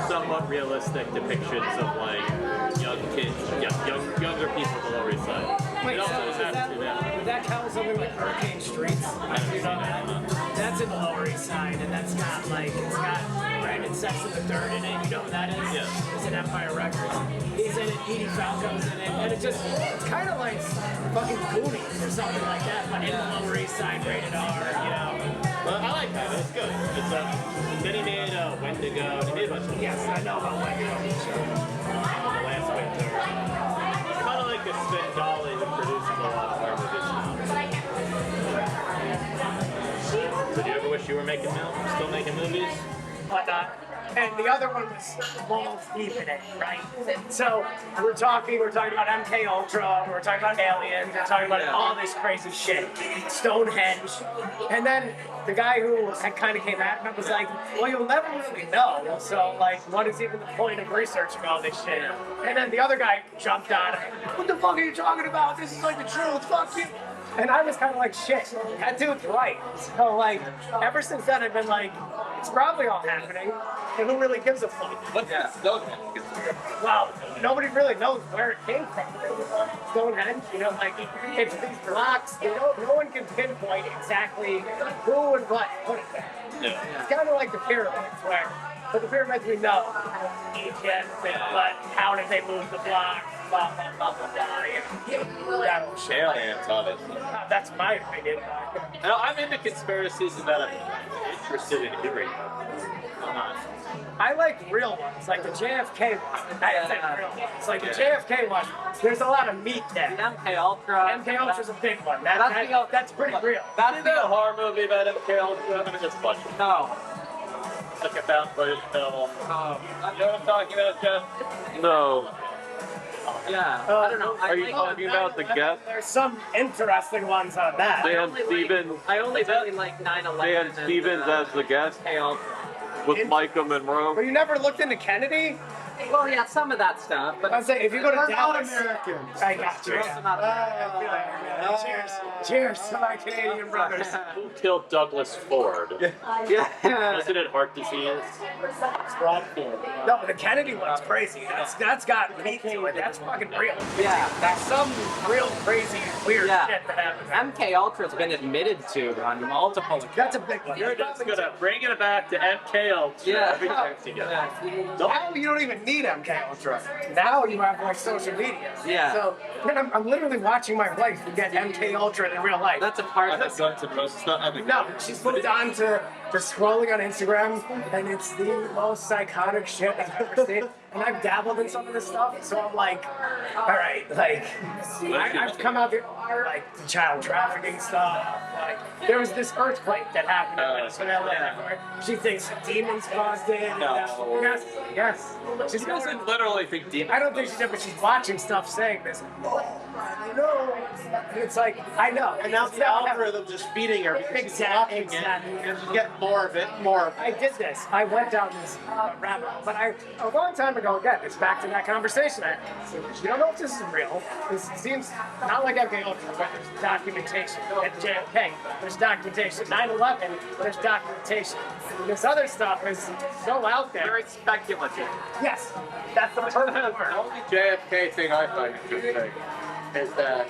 Speaker 10: somewhat realistic depictions of like young kids, younger people of the Lower East Side.
Speaker 12: Wait,
Speaker 10: It also
Speaker 12: so
Speaker 10: has to that.
Speaker 12: would that count something like Hurricane Streets? You know, that's in the Lower East Side, and that's got like, it's got Brandon Sex in the Dirt in it. You know who that is?
Speaker 10: Yeah.
Speaker 12: It's in Empire Records. He's in it, Edie Falco's in it, and it's kind of like fucking Goonies or something like that, but in the Lower East Side, rated R, you know.
Speaker 10: Well, I like that. It's good. It's then he made Wendigo. He made a bunch of
Speaker 12: Yes, I know about Wendigo.
Speaker 10: the last winter. It's kind of like a Svengali that produces a lot of horror movies now. So do you ever wish you were making still making movies?
Speaker 12: Whatnot. And the other one was balls deep in it, right? So we're talking about MK Ultra, we're talking about aliens, we're talking about all this crazy shit, Stonehenge, and then the guy who had kind of came at me was like, well, you'll never really know, so like, what is even the point of researching all this shit? And then the other guy jumped on it, what the fuck are you talking about? This is like the truth, fuck you. And I was kind of like, shit, that dude's right. So like, ever since then I've been like, it's probably all happening, and who really gives a fuck? Stonehenge? Well, nobody really knows where it came from. Stonehenge, you know, like, it's these blocks, no one can pinpoint exactly who and what put it there.
Speaker 10: Yeah.
Speaker 12: It's kind of like the pyramids, where, but the pyramids we know, Egypt, but how did they move the blocks? Blah, blah, blah, blah, blah.
Speaker 10: Aliens, obviously.
Speaker 12: That's my opinion.
Speaker 10: No, I'm into conspiracies that I'm interested in hearing.
Speaker 12: I like real ones, like the JFK one. I like real ones. Like the JFK one, there's a lot of meat there.
Speaker 3: MK Ultra.
Speaker 12: MK Ultra's a big one. That's pretty real.
Speaker 10: That's the horror movie about MK Ultra. I'm just watching.
Speaker 3: No.
Speaker 10: Like a found footage film. You know what I'm talking about, Jeff? No.
Speaker 3: Yeah. I don't know.
Speaker 10: Are you talking about The Guest?
Speaker 12: There's some interesting ones on that.
Speaker 10: Dan Stevens.
Speaker 3: I only really like 9/11.
Speaker 10: Dan Stevens as The Guest with Micah Monroe.
Speaker 12: But you never looked into Kennedy?
Speaker 3: Well, yeah, some of that stuff, but
Speaker 12: I'd say if you go to
Speaker 6: They're not
Speaker 12: Dallas,
Speaker 6: Americans.
Speaker 12: I got you. Cheers to my Canadian brothers.
Speaker 10: Who killed Douglas Ford?
Speaker 3: yeah.
Speaker 10: Wasn't it heart disease?
Speaker 12: No, but the Kennedy one's crazy. That's got meat to it. That's fucking real.
Speaker 3: Yeah.
Speaker 12: That's some real crazy, weird shit that happened.
Speaker 3: MK Ultra's been admitted to on multiple occasions.
Speaker 12: That's a big one.
Speaker 10: You're just gonna bring it back to MK Ultra every time you get.
Speaker 12: Now you don't even need need MK Ultra. Now you have like social media.
Speaker 3: Yeah.
Speaker 12: So I'm literally watching my wife get MK Ultra in real life.
Speaker 3: That's a part of it.
Speaker 12: No, she's moved on to just scrolling on Instagram, and it's the most psychotic shit I've ever seen. And I've dabbled in some of this stuff, so I'm like, all right, like, I've come out there, like, the child trafficking stuff. Like, there was this earthquake that happened in Venezuela. She thinks demons caused it.
Speaker 10: No.
Speaker 12: Yes.
Speaker 10: She doesn't literally think demons.
Speaker 12: I don't think she did, but she's watching stuff saying this. I know. And it's like, I know.
Speaker 6: And now the algorithm just feeding her because she's watching it, and you get more of it, more of it.
Speaker 12: I did this. I went down this rabbit hole, but a long time ago, again, it's back to that conversation. You don't know if this is real. This seems not like MK Ultra, but there's documentation. At JFK, there's documentation. 9/11, there's documentation. This other stuff is so out there.
Speaker 10: Very speculative.
Speaker 12: Yes, that's the perfect word.
Speaker 10: The only JFK thing I find interesting is that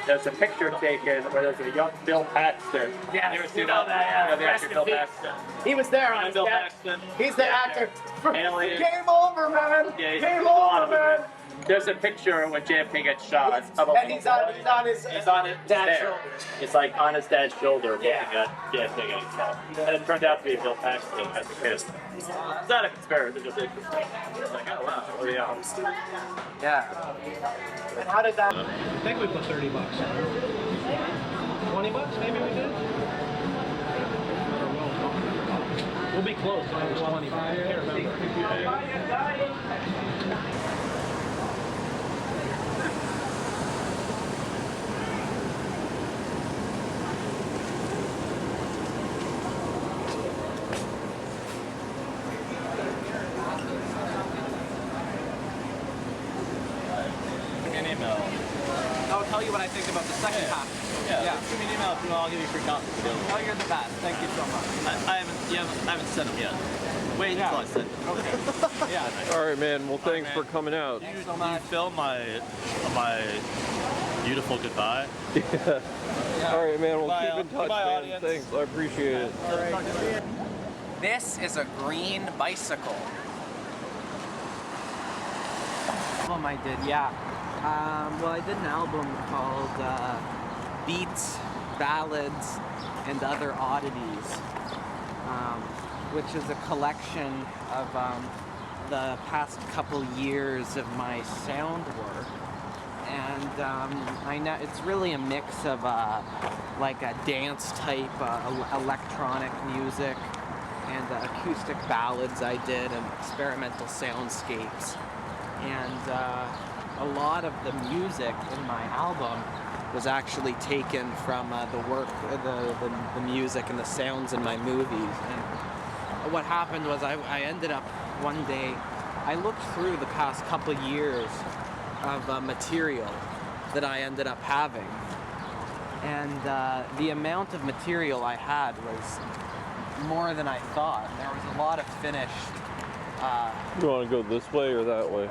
Speaker 10: there's a picture taken where there's a young Bill Paxton.
Speaker 12: Yeah,
Speaker 10: you ever
Speaker 12: you
Speaker 10: seen
Speaker 12: know that,
Speaker 10: Yeah, the
Speaker 12: rest
Speaker 10: actor
Speaker 12: in
Speaker 10: Bill
Speaker 12: peace.
Speaker 10: Paxton.
Speaker 12: He was there on
Speaker 10: Bill
Speaker 12: that.
Speaker 10: Paxton.
Speaker 12: He's the actor.
Speaker 10: Alien.
Speaker 12: Game over, man.
Speaker 10: Yeah, he's
Speaker 12: Game
Speaker 10: a lot
Speaker 12: over,
Speaker 10: of
Speaker 12: man.
Speaker 10: it. There's a picture when JFK gets shot.
Speaker 12: And he's on his
Speaker 10: dad's
Speaker 12: dad's
Speaker 10: shoulder.
Speaker 12: shoulder.
Speaker 10: It's like on his dad's shoulder looking
Speaker 12: Yeah.
Speaker 10: at JFK getting shot. And it turned out to be Bill Paxton as a kid. It's not a conspiracy, it's just interesting. It's like, oh wow, oh yeah.
Speaker 3: Yeah.
Speaker 12: And how did that?
Speaker 6: I think we put $30. 20 bucks, maybe we did. We'll be close. I was 20. I can't remember.
Speaker 10: An email.
Speaker 3: I'll tell you what I think about the second half.
Speaker 10: Yeah. Give me an email if you want. I'll give you a free copy.
Speaker 3: Oh, you're the best. Thank you so much.
Speaker 10: I haven't sent them yet. Wait until I send them.
Speaker 3: Okay. Yeah.
Speaker 4: All right, man. Well, thanks for coming out.
Speaker 3: Thanks so much.
Speaker 10: You film my beautiful goodbye.
Speaker 4: Yeah. All right, man. We'll
Speaker 10: Goodbye,
Speaker 4: keep in touch,
Speaker 10: goodbye,
Speaker 4: man.
Speaker 10: audience.
Speaker 4: Thanks. I appreciate it.
Speaker 3: All right. This is a green bicycle. Album I did, yeah. Well, I did an album called Beats, Ballads, and Other Oddities, which is a collection of the past couple years of my sound work. And I know it's really a mix of like a dance type electronic music and acoustic ballads I did and experimental soundscapes. And a lot of the music in my album was actually taken from the work, the music and the sounds in my movies. And what happened was I ended up one day, I looked through the past couple years of material that I ended up having. And the amount of material I had was more than I thought. There was a lot of finished.
Speaker 4: You want to go this way or that way?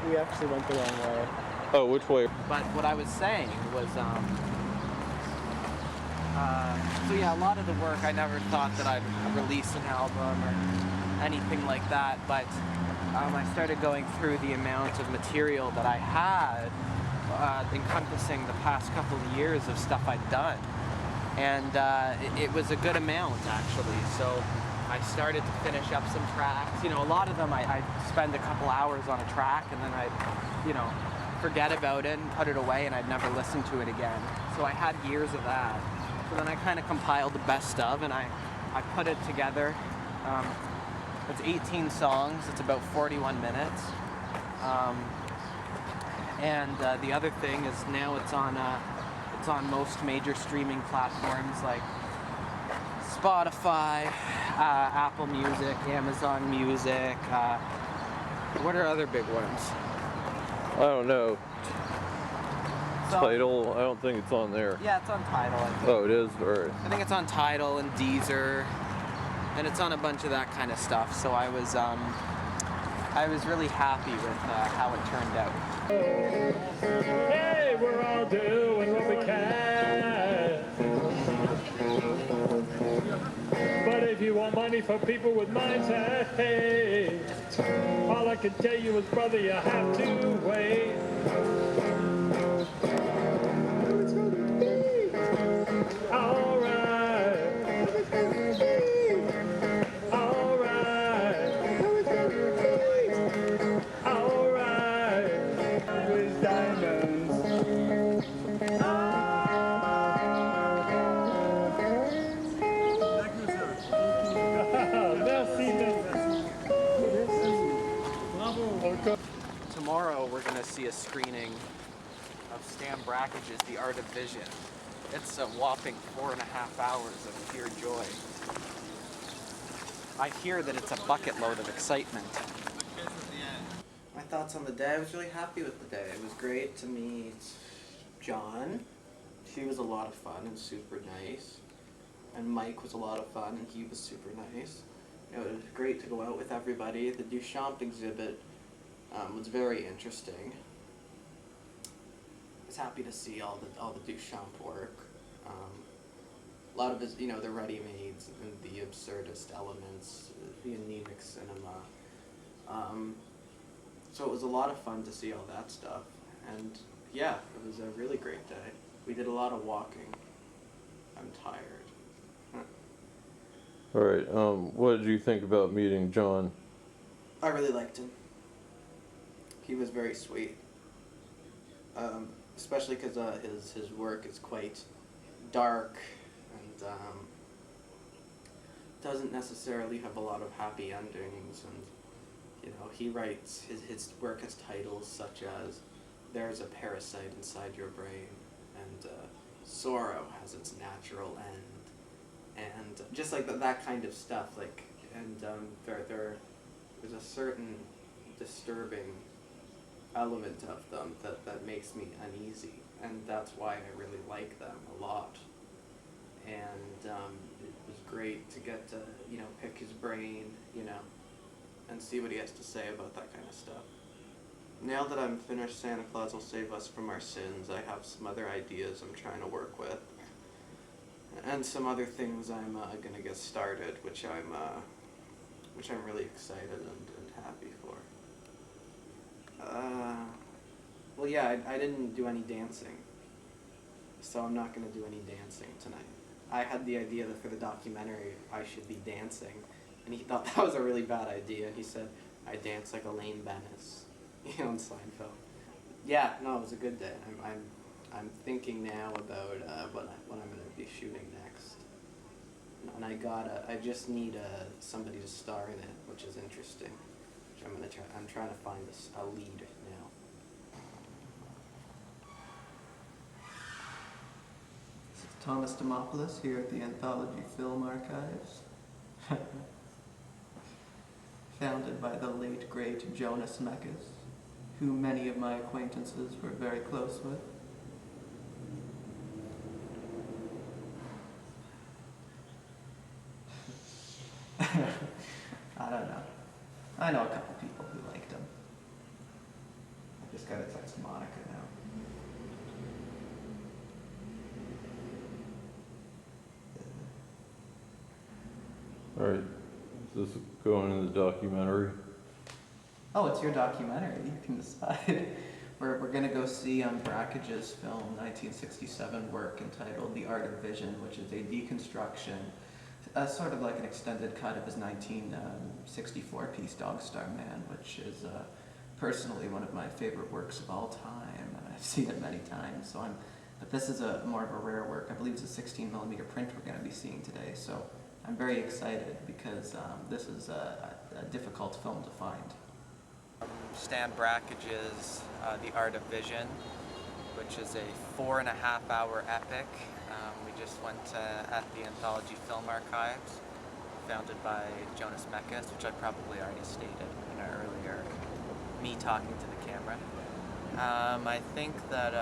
Speaker 6: We actually went the wrong way.
Speaker 4: Oh, which way?
Speaker 3: But what I was saying was, so yeah, a lot of the work, I never thought that I'd release an album or anything like that, but I started going through the amount of material that I had, encompassing the past couple of years of stuff I'd done. And it was a good amount, actually. So I started to finish up some tracks. You know, a lot of them I'd spend a couple hours on a track and then I'd, you know, forget about it and put it away and I'd never listen to it again. So I had years of that. So then I kind of compiled the best of and I put it together. It's 18 songs, it's about 41 minutes. And the other thing is now it's on most major streaming platforms like Spotify, Apple Music, Amazon Music. What are other big ones?
Speaker 4: I don't know.
Speaker 3: So-
Speaker 4: Tidal? I don't think it's on there.
Speaker 3: Yeah, it's on Tidal, I think.
Speaker 4: Oh, it is? All right.
Speaker 3: I think it's on Tidal and Deezer, and it's on a bunch of that kind of stuff. So I was really happy with how it turned out.
Speaker 6: Hey, we're all doing what we can. But if
Speaker 13: if you want money for people with minds that hate. All I can tell you is, brother, you have to wait.
Speaker 3: Tomorrow we're going to see a screening of Stan Brackage's The Art of Vision. It's a whopping 4.5 hours of pure joy. I hear that it's a bucket load of excitement.
Speaker 14: My thoughts on the day, I was really happy with the day. It was great to meet John. She was a lot of fun and super nice. And Mike was a lot of fun and he was super nice. You know, it was great to go out with everybody. The Duchamp exhibit was very interesting. I was happy to see all the Duchamp work. A lot of his, you know, the ready-mades and the absurdist elements, the anemic cinema. So it was a lot of fun to see all that stuff. And yeah, it was a really great day. We did a lot of walking. I'm tired.
Speaker 4: All right. What did you think about meeting John?
Speaker 14: I really liked him. He was very sweet. Especially because his work is quite dark and doesn't necessarily have a lot of happy endings. And you know, he writes his work has titles such as "There's a Parasite Inside Your Brain" and "Sorrow Has Its Natural End." And just like that kind of stuff, like, and there's a certain disturbing element of them that makes me uneasy, and that's why I really like them a lot. And it was great to get to, you know, pick his brain, you know, and see what he has to say about that kind of stuff. Now that I'm finished Santa Claus Will Save Us from Our Sins, I have some other ideas I'm trying to work with. And some other things I'm gonna get started, which I'm really excited and happy for. Well, yeah, I didn't do any dancing, so I'm not gonna do any dancing tonight. I had the idea that for the documentary I should be dancing, and he thought that was a really bad idea. He said I dance like Elaine Bennis, you know, in Seinfeld. Yeah, no, it was a good day. I'm thinking now about what I'm gonna be shooting next, and I just need somebody to star in it, which is interesting. Which I'm trying to find a lead now.
Speaker 15: This is Thomas Dimopoulos here at the Anthology Film Archives. Founded by the late great Jonas Mekas, who many of my acquaintances were very close with. I don't know. I know a couple people who liked him. I just gotta text Monica now.
Speaker 4: All right. Is this going in the documentary?
Speaker 15: Oh, it's your documentary. You can decide. We're going to go see Brackage's film, 1967 work entitled The Art of Vision, which is a deconstruction, sort of like an extended cut of his 1964 piece Dog Star Man, which is personally one of my favorite works of all time. I've seen it many times. But this is more of a rare work. I believe it's a 16mm print we're going to be seeing today. So I'm very excited because this is a difficult film to find.
Speaker 3: Stan Brackage's The Art of Vision, which is a 4.5-hour epic. We just went at the Anthology Film Archives, founded by Jonas Mekas, which I probably already stated in an earlier me talking to the camera. I think that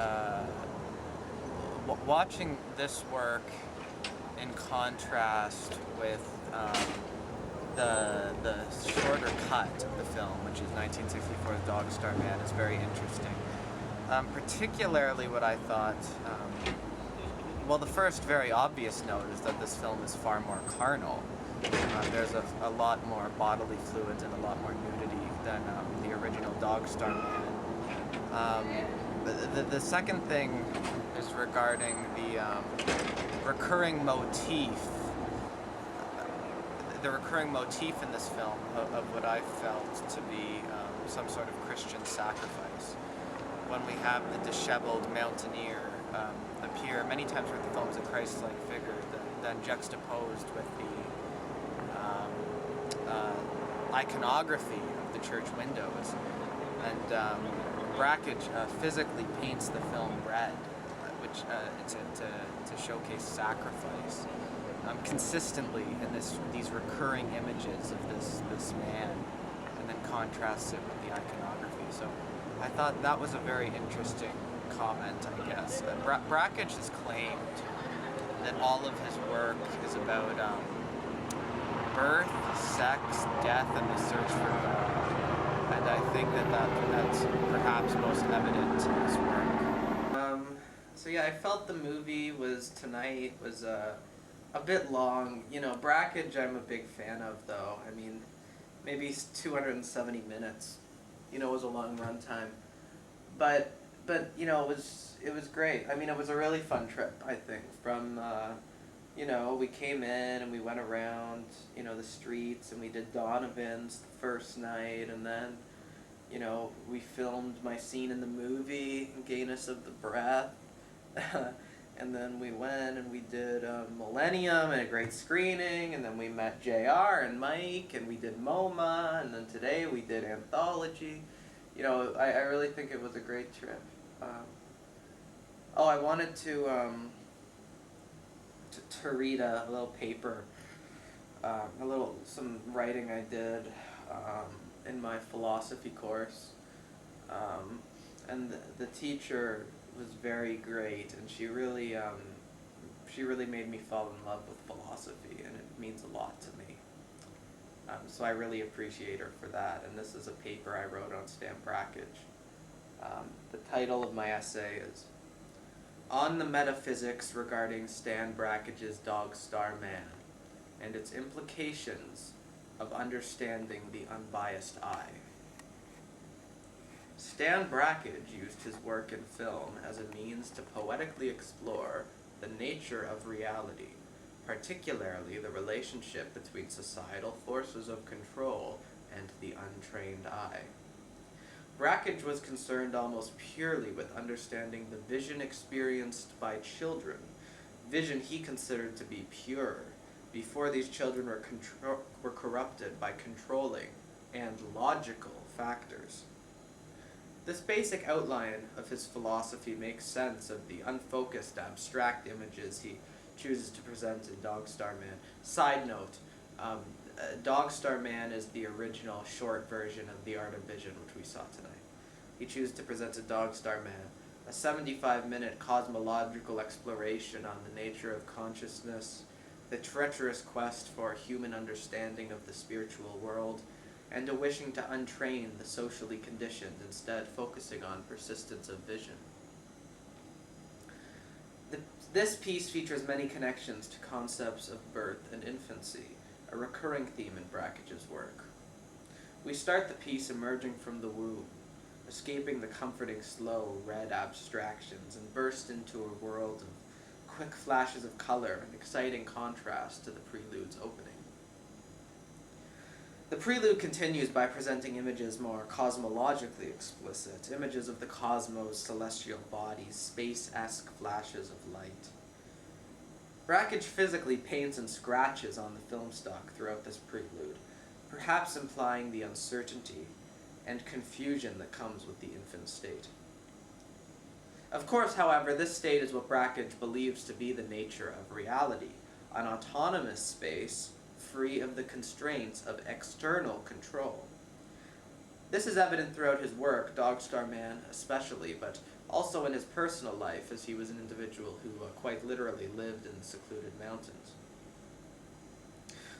Speaker 3: watching this work in contrast with the shorter cut of the film, which is 1964's Dog Star Man, is very interesting. Particularly what I thought, well, the first very obvious note is that this film is far more carnal There's a lot more bodily fluids and a lot more nudity than the original Dog Star Man. The second thing is regarding the recurring motif. The recurring motif in this film of what I felt to be some sort of Christian sacrifice. When we have the disheveled mountaineer appear many times throughout the film as a Christ-like figure, then juxtaposed with the iconography of the church windows. And Brakhage physically paints the film red, which to showcase sacrifice. Consistently in these recurring images of this man, and then contrasts it with the iconography. So I thought that was a very interesting comment, I guess. Brakhage has claimed that all of his work is about birth, sex, death, and the search for God. And I think that's perhaps most evident in his work. So yeah, I felt the movie was a bit long. You know, Brakhage I'm a big fan of, though. I mean, maybe 270 minutes, you know, was a long runtime. But you know, it was great. I mean, it was a really fun trip, I think. From you know, we came in and we went around, you know, the streets, and we did Donovan's the first night, and then, you know, we filmed my scene in the movie, Gayness of the Breath. And then we went and we did Millennium and a great screening, and then we met JR and Mike, and we did MoMA, and then today we did Anthology. You know, I really think it was a great trip. I wanted to read a little paper, some writing I did in my philosophy course, and the teacher was very great, and she really made me fall in love with philosophy, and it means a lot to me. So I really appreciate her for that, and this is a paper I wrote on Stan Brakhage. The title of my essay is On the Metaphysics Regarding Stan Brakhage's Dog Star Man and Its Implications of Understanding the Unbiased Eye. Stan Brakhage used his work in film as a means to poetically explore the nature of reality, particularly the relationship between societal forces of control and the untrained eye. Brakhage was concerned almost purely with understanding the vision experienced by children, vision he considered to be pure, before these children were corrupted by controlling and logical factors. This basic outline of his philosophy makes sense of the unfocused, abstract images he chooses to present in Dog Star Man. Side note, Dog Star Man is the original short version of The Art of Vision, which we saw tonight. He chooses to present a Dog Star Man, a 75-minute cosmological exploration on the nature of consciousness, the treacherous quest for human understanding of the spiritual world, and a wishing to untrain the socially conditioned, instead focusing on persistence of vision. This piece features many connections to concepts of birth and infancy, a recurring theme in Brakhage's work. We start the piece emerging from the womb, escaping the comforting slow red abstractions, and burst into a world of quick flashes of color and exciting contrast to the prelude's opening. The prelude continues by presenting images more cosmologically explicit, images of the cosmos, celestial bodies, space-esque flashes of light. Brakhage physically paints and scratches on the film stock throughout this prelude, perhaps implying the uncertainty and confusion that comes with the infant state. Of course, however, this state is what Brakhage believes to be the nature of reality, an autonomous space free of the constraints of external control. This is evident throughout his work, Dog Star Man especially, but also in his personal life, as he was an individual who quite literally lived in the secluded mountains.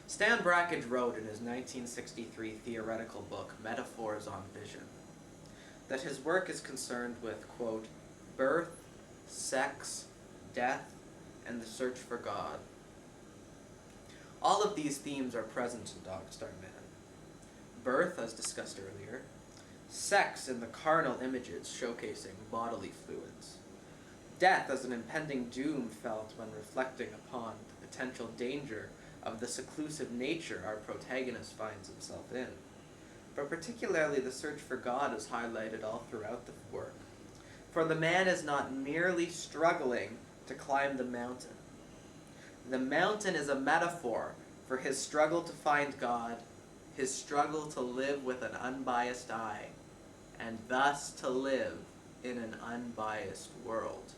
Speaker 3: Stan Brakhage wrote in his 1963 theoretical book, Metaphors on Vision, that his work is concerned with, quote, birth, sex, death, and the search for God.
Speaker 14: All of these themes are present in Dog Star Man. Birth, as discussed earlier. Sex in the carnal images showcasing bodily fluids. Death as an impending doom felt when reflecting upon the potential danger of the seclusive nature our protagonist finds himself in. But particularly the search for God is highlighted all throughout the work. For the man is not merely struggling to climb the mountain. The mountain is a metaphor for his struggle to find God, his struggle to live with an unbiased eye, and thus to live in an unbiased world.